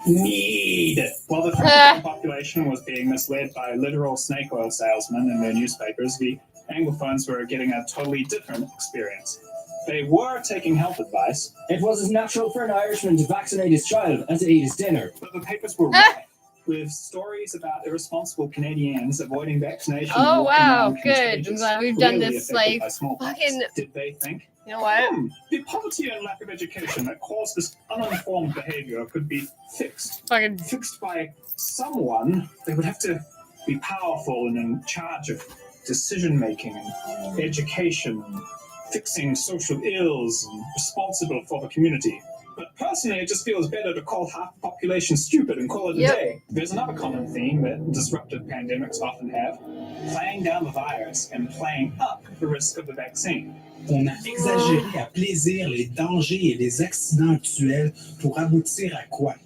Need. While the French population was being misled by literal snake oil salesmen in their newspapers, the Anglophones were getting a totally different experience. They were taking health advice. It was as natural for an Irishman to vaccinate his child as to eat his dinner. But the papers were right, with stories about irresponsible Canadians avoiding vaccination. Oh, wow, around good. contagious, I'm glad we've done clearly this, affected like, by smallpox. fucking- Did they think? You know what? The poverty and lack of education that caused this uninformed behavior could be fixed. Fucking Fixed by someone. They would have to be powerful and in charge of decision making and education and fixing social ills and responsible for the community. But personally, it just feels better to call half the population stupid and call it a Yep. day. There's another common theme that disruptive pandemics often have: playing down the virus and playing up the risk of the vaccine. On a exagéré à plaisir les dangers et les accidents actuels pour aboutir à quoi?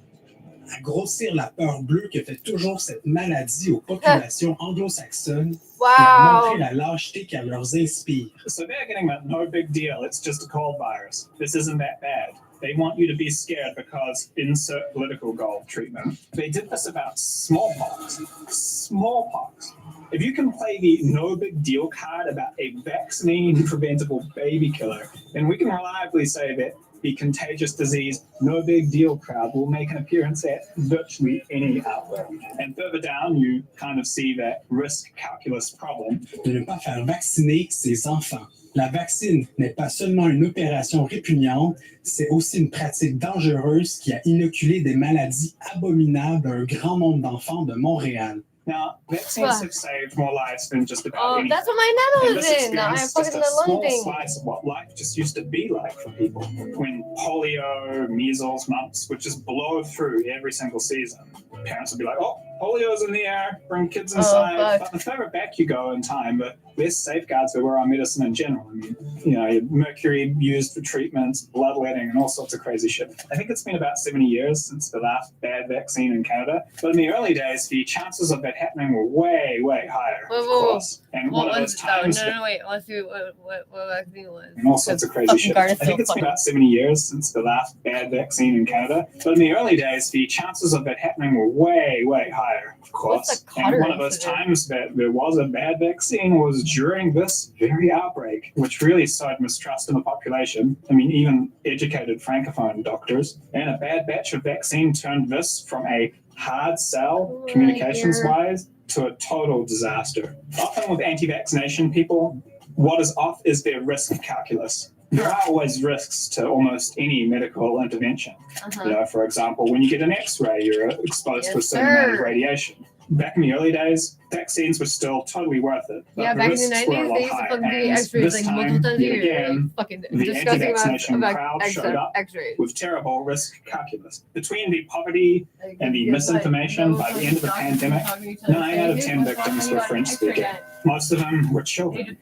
À grossir la peur bleue que fait toujours cette maladie aux populations anglo-saxonnes et à wow. montrer la lâcheté qu'elle leur inspire. So they're getting that no big deal, it's just a cold virus. This isn't that bad. They want you to be scared because insert political goal treatment. They did this about smallpox. Smallpox. If you can play the no big deal card about a vaccine preventable baby killer, then we can reliably say that the contagious disease no big deal crowd will make an appearance at virtually any outbreak. And further down, you kind of see that risk calculus problem. De ne pas faire vacciner ses enfants. La vaccine n'est pas seulement une opération répugnante, c'est aussi une pratique dangereuse qui a inoculé des maladies abominables à un grand nombre d'enfants de Montréal. Now, vaccines have saved more lives than just about Oh, anything. that's what my And nana this was in. I experience is fucking just a the lung small thing. slice of what life just used to be like for people. When polio, measles, mumps would just blow through every single season. Parents would be like, oh, polio's in the air, bring kids inside. fuck. But the further back you go in time, the less safeguards there were on medicine in general. I mean, you know, mercury used for treatments, bloodletting, and all sorts of crazy shit. I think it's been about 70 years since the last bad vaccine in Canada. But in the early days, the chances of that happening were way, way higher, Whoa, of whoa, whoa. course. And What one of was those it though? times... No, wait. Let's see what vaccine was. and all sorts of crazy Fucking shit. guard I is think so it's been fucking- about 70 years since the last bad vaccine in Canada. But in the early days, the chances of that happening were way, way higher, of course. What's the And Cotter one of those incident? times that there was a bad vaccine was during this very outbreak, which really sowed mistrust in the population. I mean, even educated francophone doctors. And a bad batch of vaccine turned this from a hard sell, Right communications-wise, to a total disaster. Often with anti-vaccination people, what is off is their risk calculus. There are always risks to almost any medical intervention. Uh-huh. You know, for example, when you get an X-ray, you're exposed to a Yes, certain amount of sir. radiation. Back in the early days, vaccines were still totally worth it. But Yeah, the back in the risks were a 90s, lot they used to higher. fucking give you And x-rays this like time, multiple times a yet year. again, Like, fucking the disgusting anti-vaccination amounts crowd of showed up x-rays. with terrible risk calculus. Between the poverty and the misinformation, by the end of the pandemic, 9 out of 10 victims were French speaking. Most of them were children.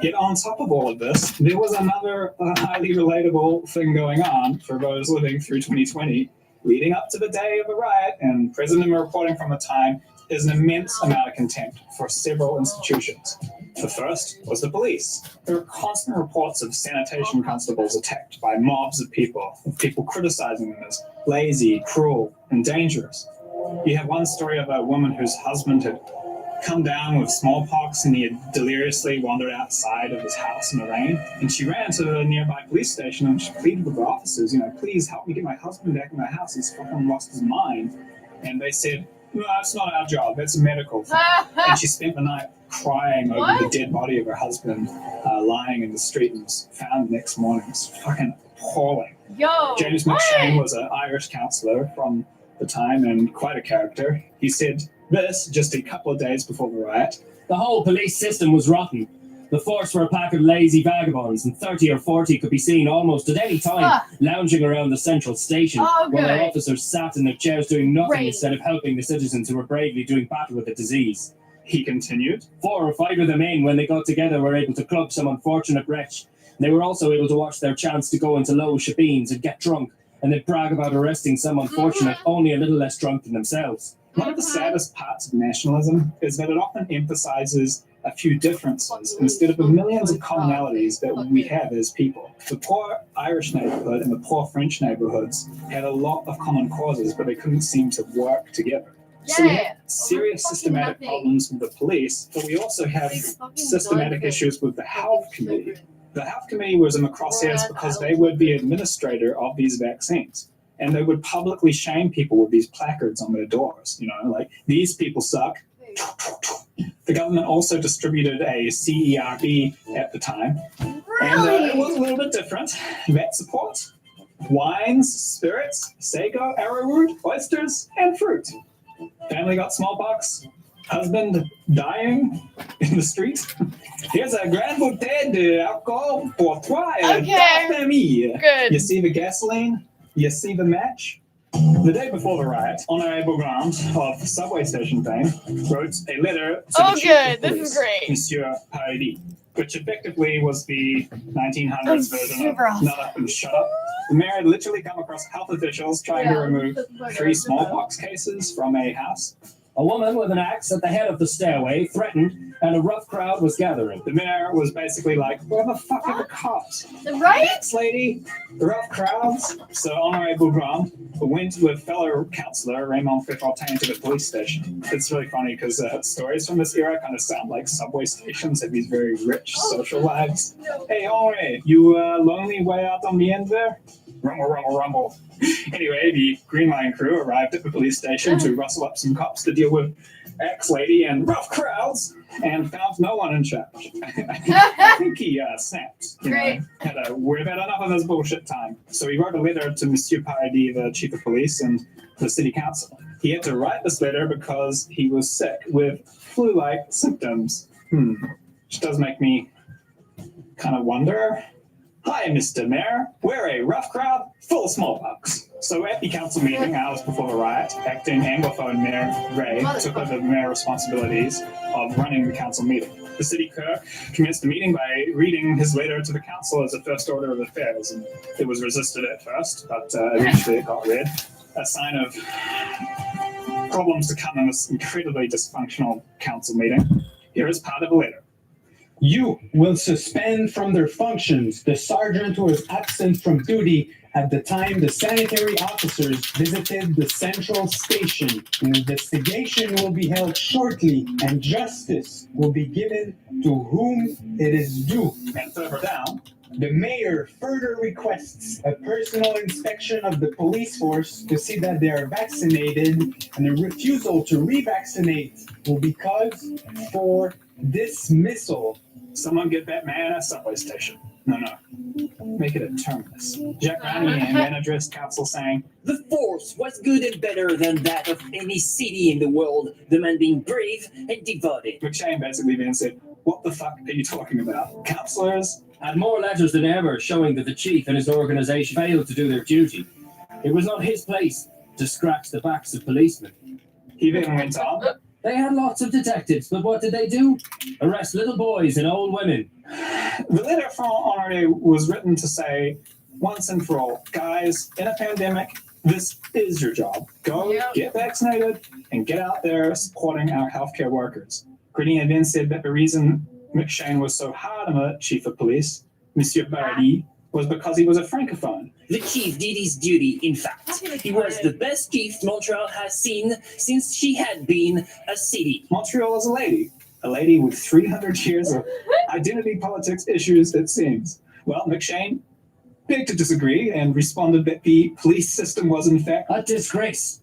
Yet on top of all of this, there was another highly relatable thing going on for those living through 2020. Leading up to the day of the riot, and President reporting from the time, is an immense amount of contempt for several institutions. The first was the police. There were constant reports of sanitation constables attacked by mobs of people criticizing them as lazy, cruel, and dangerous. You have one story of a woman whose husband had come down with smallpox and he had deliriously wandered outside of his house in the rain. And she ran to the nearby police station and she pleaded with the officers, please help me get my husband back in my house. He's fucking lost his mind. And they said, no, it's not our job. That's a medical thing. And she spent the night crying over the dead body of her husband lying in the street and was found the next morning. It's fucking appalling. Yo, James McShane was an Irish councillor from the time and quite a character. He said this just a couple of days before the riot. The whole police system was rotten. The force were a pack of lazy vagabonds, and 30 or 40 could be seen almost at any time lounging around the central station, while their officers sat in their chairs doing nothing instead of helping the citizens who were bravely doing battle with the disease. He continued. 4 or 5 of the men, when they got together, were able to club some unfortunate wretch. They were also able to watch their chance to go into low shebeens and get drunk, and they'd brag about arresting some unfortunate, only a little less drunk than themselves. One of the saddest parts of nationalism is that it often emphasizes a few differences instead of the millions of commonalities that we have as people. The poor Irish neighborhood and the poor French neighborhoods had a lot of common causes, but they couldn't seem to work together. So we have serious systematic problems with the police, but we also have systematic issues with the health committee. The health committee was in the crosshairs because they were the administrator of these vaccines. And they would publicly shame people with these placards on their doors, like, these people suck. The government also distributed a CERB at the time. And it was a little bit different. Vet support, wines, spirits, sago, arrowroot, oysters, and fruit. Family got smallpox. Husband dying in the street. Here's a grand bouteille d'alcool pour toi et ta famille. Good. You see the gasoline? You see the match? The day before the riot, Honorable Grant of subway station fame wrote a letter to the chief of police, This is great. Monsieur Paradis, which effectively was the 1900s version of Nut Up and Shut Up. The mayor had literally come across health officials trying to remove 3 smallpox cases from a house. A woman with an axe at the head of the stairway threatened, and a rough crowd was gathering. The mayor was basically like, where the fuck are the cops? Right? Next lady, the rough crowds. So Honorable Grant went with fellow councillor Raymond Fifortin to the police station. It's really funny because stories from this era kind of sound like subway stations have these very rich social lives. Hey, Henri, you lonely way out on the end there? Rumble, rumble, rumble. Anyway, the Green Line crew arrived at the police station to rustle up some cops to deal with ex-lady and rough crowds, and found no one in charge. I think he snapped. Had we've had enough of this bullshit time. So he wrote a letter to Monsieur Paradis, the chief of police, and the city council. He had to write this letter because he was sick with flu-like symptoms. Which does make me kind of wonder. Hi, Mr. Mayor. We're a rough crowd full of smallpox. So at the council meeting, hours before the riot, acting Anglophone Mayor Ray took over the mayor responsibilities of running the council meeting. The city clerk commenced the meeting by reading his letter to the council as a first order of affairs, and it was resisted at first, but eventually it got read. A sign of problems to come in this incredibly dysfunctional council meeting. Here is part of the letter. You will suspend from their functions the sergeant who was absent from duty at the time the sanitary officers visited the central station. An investigation will be held shortly, and justice will be given to whom it is due. And further down, the mayor further requests a personal inspection of the police force to see that they are vaccinated, and a refusal to revaccinate will be cause for dismissal. Someone get that man at a subway station. No. Make it a terminus. Jack Ranian then addressed council saying, The force was good and better than that of any city in the world, the man being brave and devoted. McShane basically then said, what the fuck are you talking about? Councillors had more letters than ever showing that the chief and his organisation failed to do their duty. It was not his place to scratch the backs of policemen. He then went on. They had lots of detectives, but what did they do? Arrest little boys and old women. The letter from Henri was written to say, once and for all, guys, in a pandemic, this is your job. Go get vaccinated and get out there supporting our healthcare workers. Grenier then said that the reason McShane was so hard on the chief of police, Monsieur Paradis, was because he was a francophone The chief did his duty, in fact. He was the best chief Montreal has seen since she had been a city. Montreal is a lady with 300 years of identity politics issues, it seems. Well, McShane begged to disagree and responded that the police system was, in fact, a disgrace.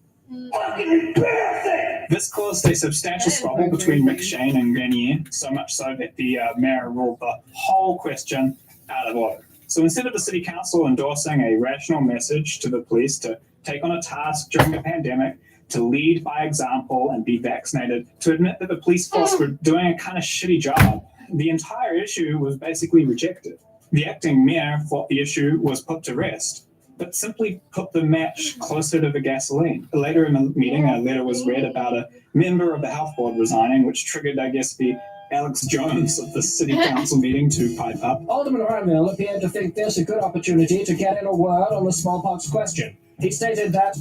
This caused a substantial squabble between McShane and Grenier, so much so that the mayor ruled the whole question out of order. So instead of the city council endorsing a rational message to the police to take on a task during the pandemic, to lead by example and be vaccinated, to admit that the police force were doing a kind of shitty job, the entire issue was basically rejected. The acting mayor thought the issue was put to rest, but simply put the match closer to the gasoline. Later in the meeting, a letter was read about a member of the health board resigning, which triggered, I guess, the Alex Jones of the city council meeting to pipe up. Alderman Ranville appeared to think this a good opportunity to get in a word on the smallpox question. He stated that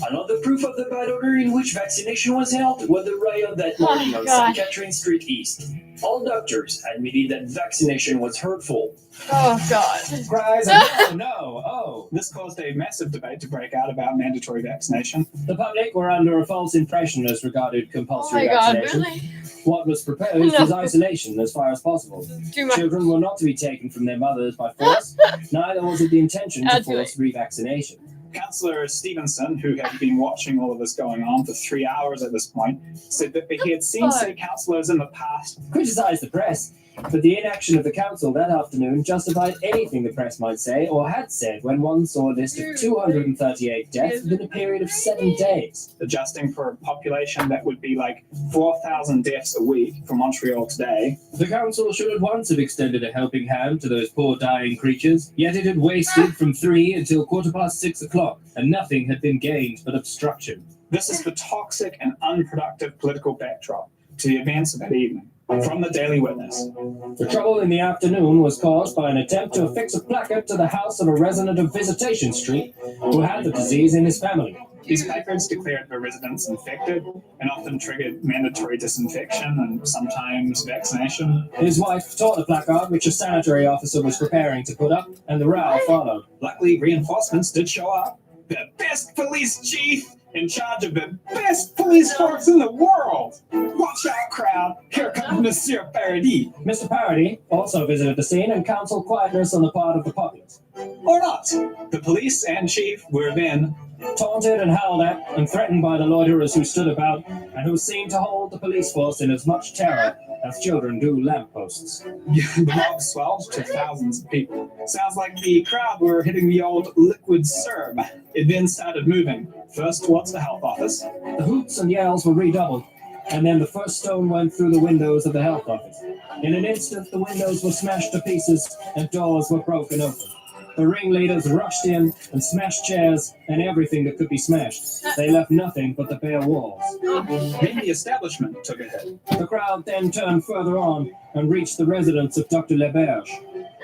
another proof of the bad order in which vaccination was held was the riot that morning on St. Catherine Street East. All doctors admitted that vaccination was hurtful. Oh, God. Cries of no. This caused a massive debate to break out about mandatory vaccination. The public were under a false impression as regarded compulsory vaccination. God, really? What was proposed was isolation as far as possible. Too much. Children were not to be taken from their mothers by force, neither was it the intention to force revaccination. Councillor Stevenson, who had been watching all of this going on for 3 hours at this point, said that he had seen city councillors in the past criticize the press, but the inaction of the council that afternoon justified anything the press might say or had said when one saw a list of 238 deaths within a period of 7 days. Adjusting for a population that would be like 4,000 deaths a week for Montreal today. The council should at once have extended a helping hand to those poor dying creatures, yet it had wasted from 3 until 6:15, and nothing had been gained but obstruction. This is the toxic and unproductive political backdrop to the events of that evening. From the Daily Witness. The trouble in the afternoon was caused by an attempt to affix a placard to the house of a resident of Visitation Street who had the disease in his family. These placards declared the residents infected and often triggered mandatory disinfection and sometimes vaccination. His wife tore the placard, which a sanitary officer was preparing to put up, and the row followed. Luckily, reinforcements did show up. The best police chief in charge of the best police force in the world. Watch out, crowd. Here comes Monsieur Paradis. Mr. Paradis also visited the scene and counseled quietness on the part of the populace. Or not. The police and chief were then taunted and howled at and threatened by the loiterers who stood about and who seemed to hold the police force in as much terror as children do lampposts. The mob swelled to thousands of people. Sounds like the crowd were hitting the old liquid serb. It then started moving, first towards the health office. The hoots and yells were redoubled, and then the first stone went through the windows of the health office. In an instant, the windows were smashed to pieces and doors were broken open. The ringleaders rushed in and smashed chairs and everything that could be smashed. They left nothing but the bare walls. Then the establishment took a hit. The crowd then turned further on and reached the residence of Dr. Leberge,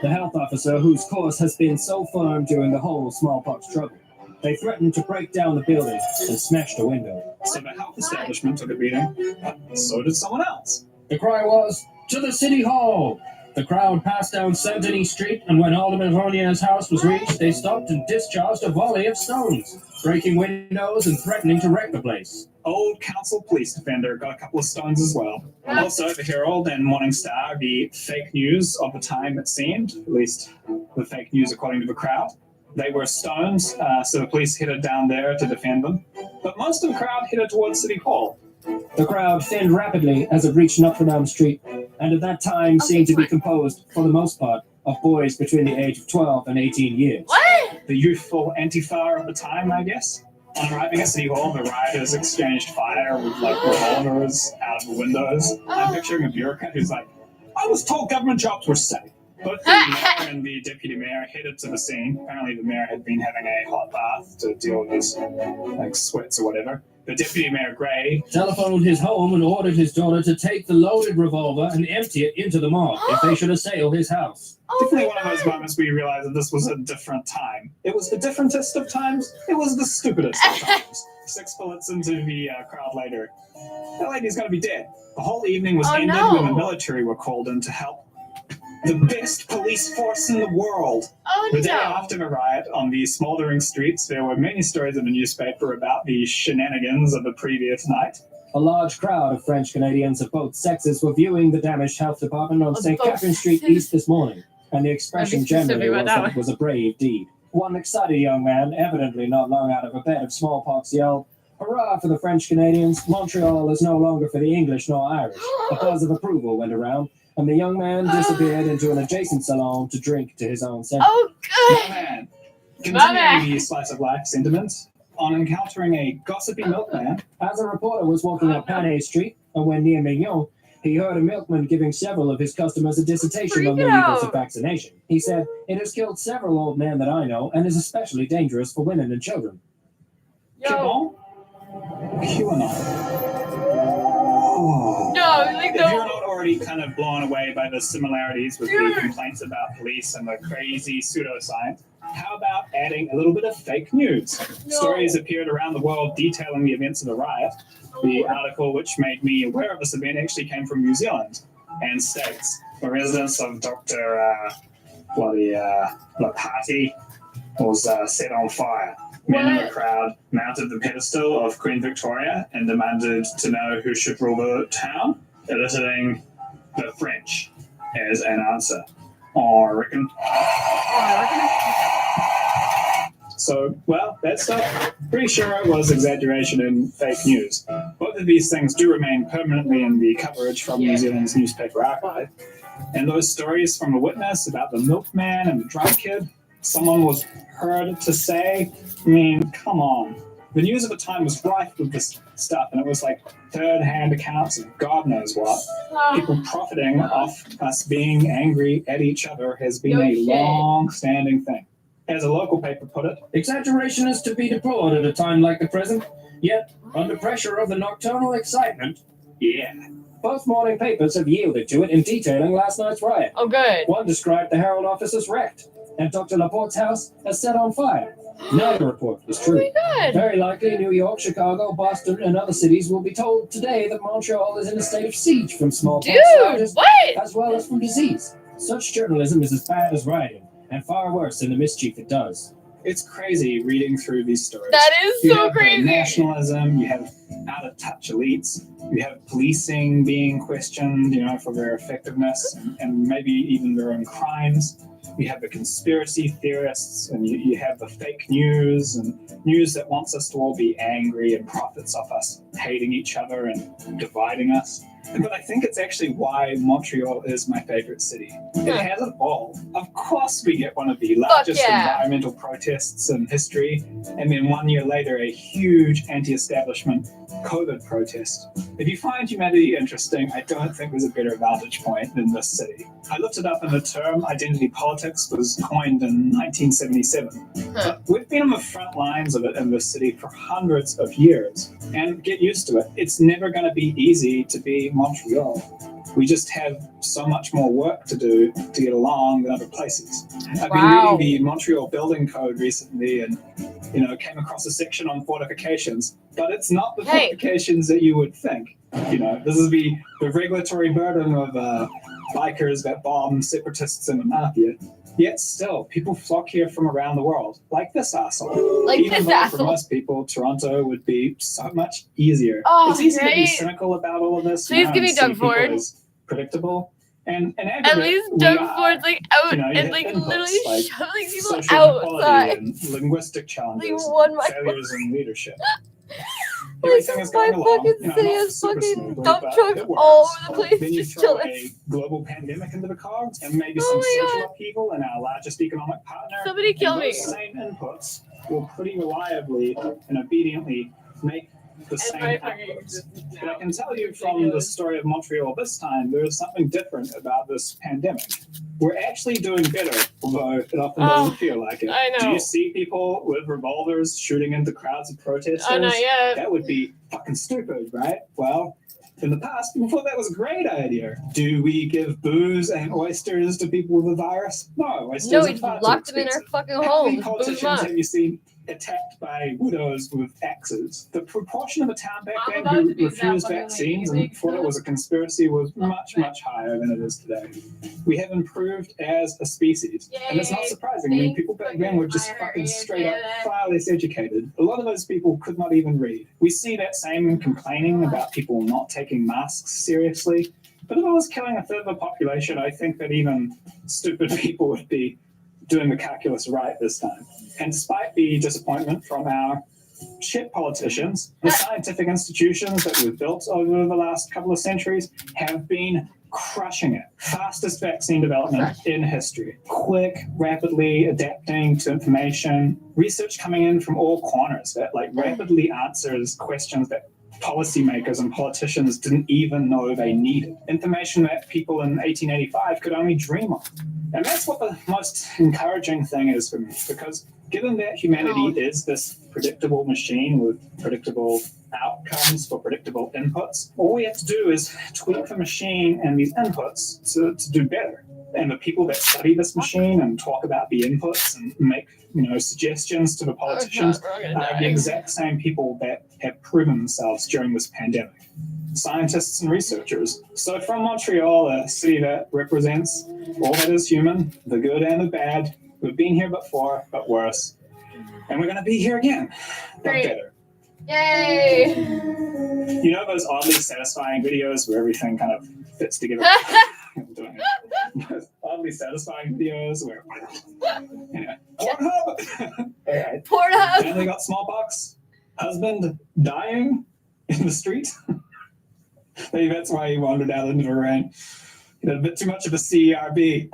the health officer whose course has been so firm during the whole smallpox trouble. They threatened to break down the building and smash the window. So the health establishment took a beating, but so did someone else. The cry was, "To the City Hall!" The crowd passed down Saint-Denis Street, and when Alderman Ronier's house was reached, they stopped and discharged a volley of stones, breaking windows and threatening to wreck the place. Old council police defender got a couple of stones as well. Also, the Herald and Morning Star, the fake news of the time it seemed, at least the fake news according to the crowd. They were stoned, so the police headed down there to defend them. But most of the crowd headed towards City Hall. The crowd thinned rapidly as it reached Notre Dame Street, and at that time seemed to be composed, for the most part, of boys between the age of 12 and 18 years. What? The youthful Antifa of the time, I guess. On arriving at City Hall, the rioters exchanged fire with, revolvers out of the windows. I'm picturing a bureaucrat who's like, I was told government jobs were safe. Both the mayor and the deputy mayor headed to the scene. Apparently the mayor had been having a hot bath to deal with his, sweats or whatever. The deputy mayor, Gray, telephoned his home and ordered his daughter to take the loaded revolver and empty it into the mob if they should assail his house. Definitely one of those moments where you realize that this was a different time. It was the differentest of times. It was the stupidest of times. 6 bullets into the crowd later. That lady's going to be dead. The whole evening was ended when the military were called in to help. the best police force in the world. Oh The day no. after the riot on the smouldering streets, there were many stories in the newspaper about the shenanigans of the previous night. A large crowd of French Canadians of both sexes were viewing the damaged health department on Of St. both Catherine Street sexes? East this morning, and the expression I'd be specific generally about was that that it was a brave deed. One excited young man, evidently not long out of a bed of smallpox, yelled, "Hurrah for the French Canadians! Montreal is no longer for the English nor Irish." A buzz of approval went around, and the young man disappeared into an adjacent salon to drink to his own sentiment. Oh My good. man, My man. continuing the slice of life sentiments, on encountering a gossipy milkman, As a reporter was walking up Panay Street and when near Mignon, he heard a milkman giving several of his customers a dissertation on the Freak evils out. of vaccination. He said, "It has killed several old men that I know and is especially dangerous for women and children." Yo. Kibon, QAnon. Oh. No, like If you're no. not already kind of blown away by the similarities with the complaints about police and the crazy pseudoscience, how about adding a little bit of fake news? No. Stories appeared around the world detailing the events of the riot. The article which made me aware of this event actually came from New Zealand and states the residence of Dr. Lapati was set on fire. Men in the What? crowd mounted the pedestal of Queen Victoria and demanded to know who should rule the town, eliciting the French as an answer. Oh, I reckon. So, well, that stuff, pretty sure it was exaggeration and fake news. Both of these things do remain permanently in the coverage from New Zealand's newspaper archive. And those stories from a witness about the milkman and the drunk kid, someone was heard to say, I mean, come on. The news of the time was rife with this stuff, and it was like third-hand accounts of God knows what. People profiting off us being angry at each other has been No a shit. long-standing thing. As a local paper put it, Exaggeration is to be deplored at a time like the present, yet, under pressure of the nocturnal excitement, yeah. both morning papers have yielded to it in detailing last night's riot. Oh good. One described the Herald office as wrecked, and Dr. Laporte's house as set on fire. Neither report is Oh true. my god. Very likely, New York, Chicago, Boston, and other cities will be told today that Montreal is in a state of siege from smallpox Dude, savages, what? as well as from disease. Such journalism is as bad as rioting, and far worse in the mischief it does. It's crazy reading through these stories. That is You so have the crazy. nationalism, you have out-of-touch elites, you have policing being questioned, for their effectiveness and maybe even their own crimes. You have the conspiracy theorists, and you have the fake news, and news that wants us to all be angry and profits off us hating each other and dividing us. But I think it's actually why Montreal is my favorite city. It has it all. Of course we get one of the largest yeah. environmental protests in history, and then 1 year later a huge anti-establishment COVID protest. If you find humanity interesting, I don't think there's a better vantage point than this city. I looked it up, and the term identity politics was coined in 1977. But we've been on the front lines of it in this city for hundreds of years. And get used to it. It's never going to be easy to be Montreal. We just have so much more work to do to get along than other places. I've been reading the Montreal Building Code recently, and came across a section on fortifications, but it's not the fortifications that you would think. This is the regulatory burden of bikers that bomb separatists and the mafia. Yet still, people flock here from around the world, like this asshole. Like Even this though asshole. for most people, Toronto would be so much easier. Oh, It's easy to be great. cynical about all of this. Please give me and see Doug people Ford. as predictable. And At least Doug Ford's like out you and have like inputs literally like shoving people social outside. inequality and linguistic challenges, Like, one mic- failures in leadership. Like, Everything is my going along, fucking city not has super fucking smoothly, dump but trucks it works. all over the place, Then you just throw chilling. a global pandemic into the cogs, and maybe Oh some my social God. upheaval in our largest economic partner. Somebody and kill me. those same inputs will pretty reliably and obediently make the same outputs. But I can tell you from the story of Montreal this time, there is something different about this pandemic. We're actually doing better, although it often doesn't feel like it. I know. Do you see people with revolvers shooting into crowds of protesters? Oh, not yet. That would be fucking stupid, right? Well, in the past, people thought that was a great idea. Do we give booze and oysters to people with the virus? No, oysters No, are we far too locked them in our expensive. fucking How many homes. Booze politicians them up. have you seen attacked by widows with axes. The proportion of the town back I'm then about who to be that refused fucking vaccines lady. and thought it was a conspiracy was much, much higher than it is today. We have improved as a species. And it's not Yay. surprising. I mean, people back then were just fucking straight up far less educated. A lot of those people could not even read. We see that same complaining about people not taking masks seriously. But if it was killing a third of the population, I think that even stupid people would be doing the calculus right this time. And despite the disappointment from our shit politicians, the scientific institutions that we've built over the last couple of centuries have been crushing it. Fastest vaccine development in history. Quick, rapidly adapting to information. Research coming in from all corners that rapidly answers questions that policymakers and politicians didn't even know they needed. Information that people in 1885 could only dream of. And that's what the most encouraging thing is for me, because given that humanity is this predictable machine with predictable outcomes for predictable inputs, all we have to do is tweak the machine and these inputs to do better. And the people that study this machine and talk about the inputs and make suggestions to the politicians are the exact same people that have proven themselves during this pandemic. Scientists and researchers. So from Montreal, a city that represents all that is human, the good and the bad, we've been here before, but worse. And we're going to be here again, but better. Yay! You know those oddly satisfying videos where everything kind of fits together? Those oddly satisfying videos where... Anyway. Pornhub! Alright. Pornhub! Family got smallpox. Husband dying in the street. Maybe that's why he wandered out into the rain. He had a bit too much of a CERB.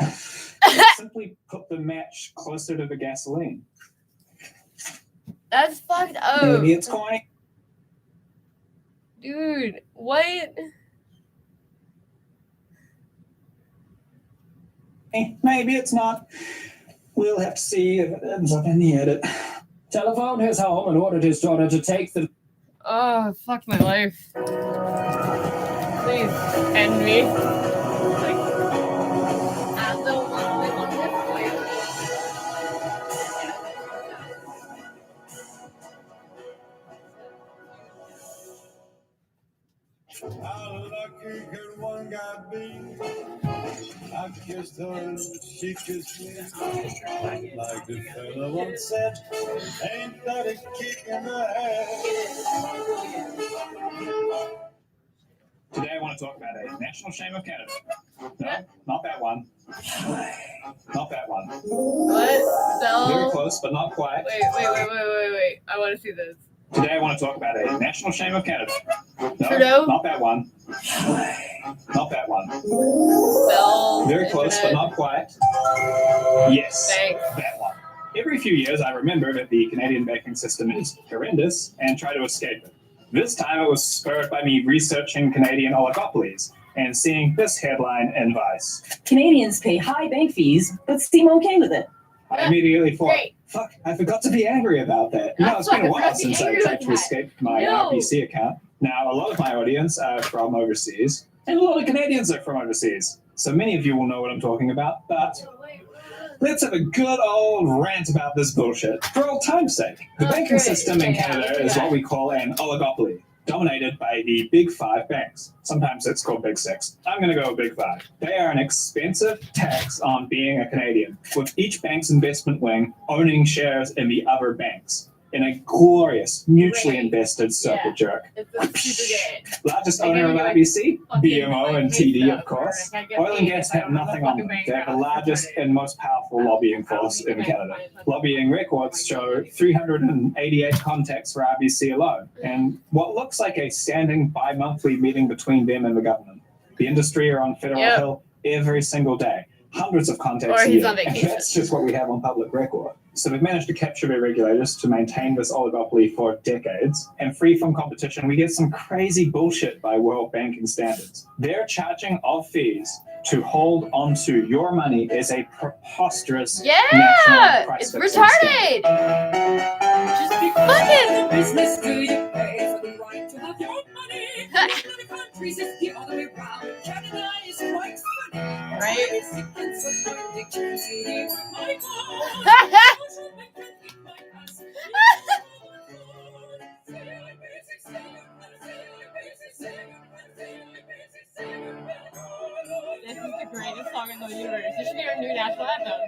Simply put the match closer to the gasoline. That's fucked up. Maybe it's corny. Dude, what? Maybe it's not. We'll have to see if it ends up in the edit. Telephoned his home and ordered his daughter to take the... Oh, fuck my life. Please end me. I don't want to live on this way. How lucky could one guy be? I kissed her and she kissed me. Like the fella once said, ain't that a kick in the head? Today I want to talk about a national shame of Canada. No, not that one. Not that one. What? Very close, but not quite. Wait. I want to see this. Today I want to talk about a national shame of Canada. No, Trudeau? not that one. Not that one. Very close, but not quite. Yes, Thanks. that one. Every few years I remember that the Canadian banking system is horrendous and try to escape it. This time it was spurred by me researching Canadian oligopolies and seeing this headline in Vice. Canadians pay high bank fees, but seem okay with it. I immediately thought, fuck, I forgot to be angry about that. It's been a while since I tried to escape my RBC account. Now, a lot of my audience are from overseas, and a lot of Canadians are from overseas. So many of you will know what I'm talking about, but let's have a good old rant about this bullshit. For old time's sake, the banking system in Canada is what we call an oligopoly, dominated by the big five banks. Sometimes it's called big six. I'm going to go big five. They are an expensive tax on being a Canadian, with each bank's investment wing owning shares in the other banks in a glorious, mutually invested circle jerk. Largest owner of RBC, BMO and TD, of course. Oil and gas have nothing on them. They're the largest and most powerful lobbying force in Canada. Lobbying records show 388 contacts for RBC alone, and what looks like a standing bi-monthly meeting between them and the government. The industry are on Federal Hill every single day. Hundreds of contacts a year. And that's just what we have on public record. So we've managed to capture their regulators to maintain this oligopoly for decades. And free from competition, we get some crazy bullshit by world banking standards. Their charging of fees to hold onto your money is a preposterous national price it's retarded. Just be fucking. Business do you pay for the right to have your money? In other countries, it's the other way around. Canada is quite funny. Right? greatest song in the universe. It should be our new national anthem.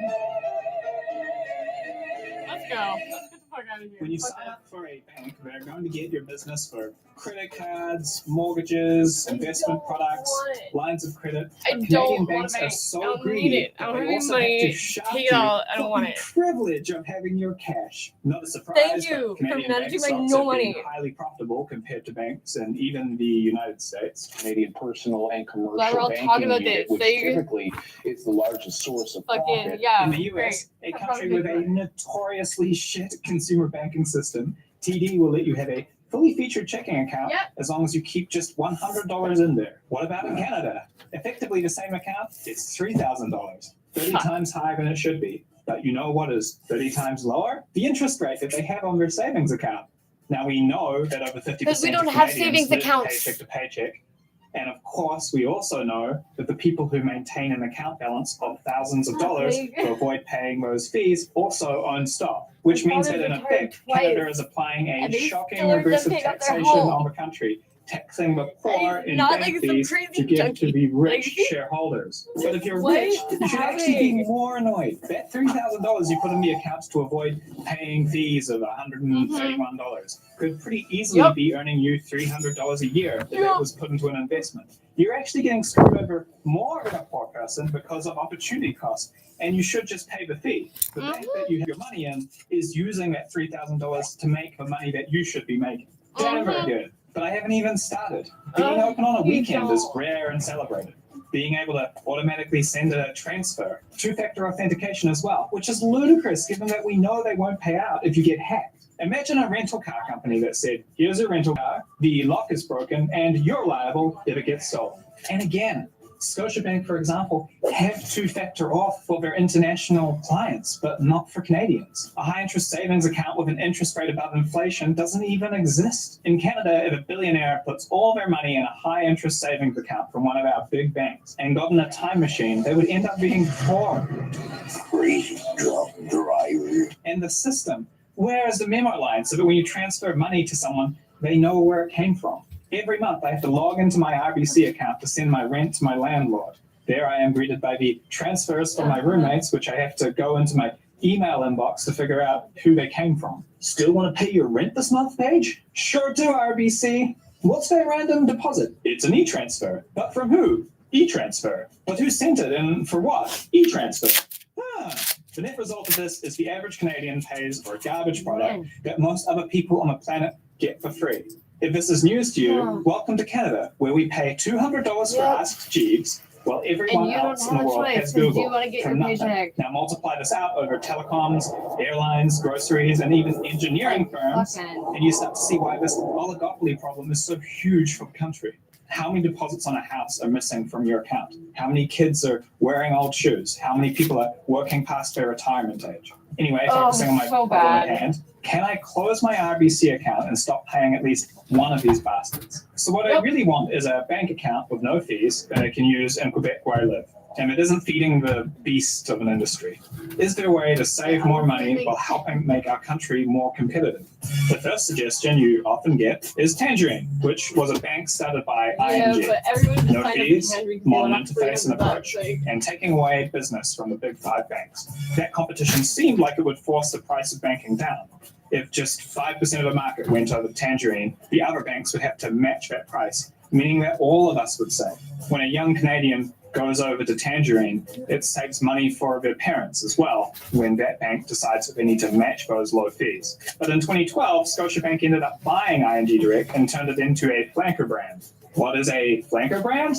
Let's go. Let's get the fuck out of here. When you Fuck sign that. up for a bank, they're going to get your business for credit cards, mortgages, investment products, want it. lines of credit. I But don't Canadian want banks a are bank. I so don't greedy need it. I that don't they have any also have money. to shaft Take it you all. I don't for want the it. privilege of having your cash. Not a surprise. Thank you but for Canadian managing bank my stocks no have been money. highly profitable compared to banks in even the United States. Canadian personal and commercial Glad we're all banking talking about unit, this. which They- typically is the largest source of Fucking, profit. yeah. In the US, great. a country with a notoriously shit consumer banking system, TD will let you have a fully featured checking account Yep. as long as you keep just $100 in there. What about in Canada? Effectively the same account, it's $3,000. 30 times higher than it should be. But you know what is 30 times lower? The interest rate that they have on their savings account. Now we know that over 50% Because we don't of have Canadians savings live accounts. paycheck to paycheck. And of course, we also know that the people who maintain an account balance of thousands of dollars to avoid paying those fees also own stock, which My means father's that in retired effect, twice, Canada is applying a and they shocking still are regressive paying off their taxation home. on the country, taxing the poor I'm in not bank like some fees crazy to give junkie. to the rich Like- shareholders. But if you're What rich, is you should actually be happening? more annoyed. That $3,000 you put in the accounts to avoid paying fees of $131 could pretty easily Yep. be earning you $300 a year if Yep. that was put into an investment. You're actually getting screwed over more than a poor person because of opportunity cost, and you should just pay the fee. The bank that you have your money in is using that $3,000 to make the money that you should be making. Damn very good. But I haven't even started. Being open on a you weekend is don't. rare and celebrated. Being able to automatically send a transfer, two-factor authentication as well, which is ludicrous given that we know they won't pay out if you get hacked. Imagine a rental car company that said, here's a rental car, the lock is broken, and you're liable if it gets stolen. And again, Scotiabank, for example, have two-factor auth for their international clients, but not for Canadians. A high-interest savings account with an interest rate above inflation doesn't even exist. In Canada, if a billionaire puts all their money in a high-interest savings account from one of our big banks and got in a time machine, they would end up being poor. Crazy truck driver. And the system, where is the memo line so that when you transfer money to someone, they know where it came from? Every month, I have to log into my RBC account to send my rent to my landlord. There I am greeted by the transfers from my roommates, which I have to go into my email inbox to figure out who they came from. Still want to pay your rent this month, Paige? Sure do, RBC. What's that random deposit? It's an e-transfer. But from who? E-transfer. But who sent it and for what? E-transfer. The net result of this is the average Canadian pays for a garbage product that most other people on the planet get for free. If this is news to you, welcome to Canada, where we pay $200 for Ask Jeeves, while everyone And you don't else in have the a world choice, has 'cause you Google wanna get for your nothing. paycheck. Now multiply this out over telecoms, airlines, groceries, and even engineering firms, and you start to see why this oligopoly problem is so huge for the country. How many deposits on a house are missing from your account? How many kids are wearing old shoes? How many people are working past their retirement age? Anyway, focusing on my so problem at bad. hand, can I close my RBC account and stop paying at least one of these bastards? So what I really want is a bank account with no fees that I can use in Quebec where I live, and it isn't feeding the beast of an industry. Is there a way to save more money while helping make our country more competitive? The first suggestion you often get is Tangerine, which was a bank started by Yeah, ING. but everyone just No signed up for fees, Tangerine because they modern want interface and $300, approach, like- and taking away business from the big five banks. That competition seemed like it would force the price of banking down. If just 5% of the market went over to Tangerine, the other banks would have to match that price, meaning that all of us would save. When a young Canadian goes over to Tangerine, it saves money for their parents as well when that bank decides that they need to match those low fees. But in 2012, Scotiabank ended up buying ING Direct and turned it into a flanker brand. What is a flanker brand?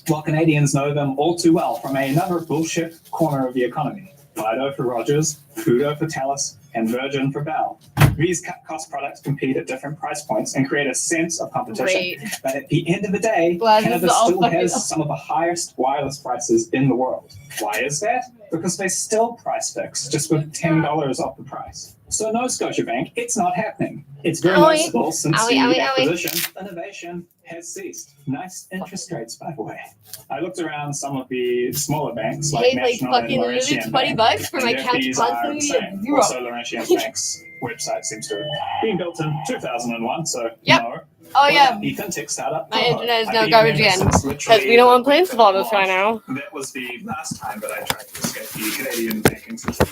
Well, Canadians know them all too well from another bullshit corner of the economy. Fido for Rogers, Fudo for Telus, and Virgin for Bell. These cut-cost products compete at different price points and create a sense of competition. Great. But at the end of the day, Glad this Canada is all still fucking has up. some of the highest wireless prices in the world. Why is that? Because they still price fix, just with $10 off the price. So no, Scotiabank, it's not happening. It's very Owie. noticeable since Owie, the owie, owie. acquisition, innovation has ceased. Nice interest rates, by the way. I looked around some of the smaller banks like Paid like National and fucking literally Laurentian $20 Bank, for and my their couch fees are the constantly same. at zero. Also, Laurentian Bank's website seems to have been built in 2001, so no. Oh yeah. Authentic startup. My internet is I've now been garbage here again since because literally we don't want the planes to fall on us right now. That was the last time that I tried to escape the Canadian banking system.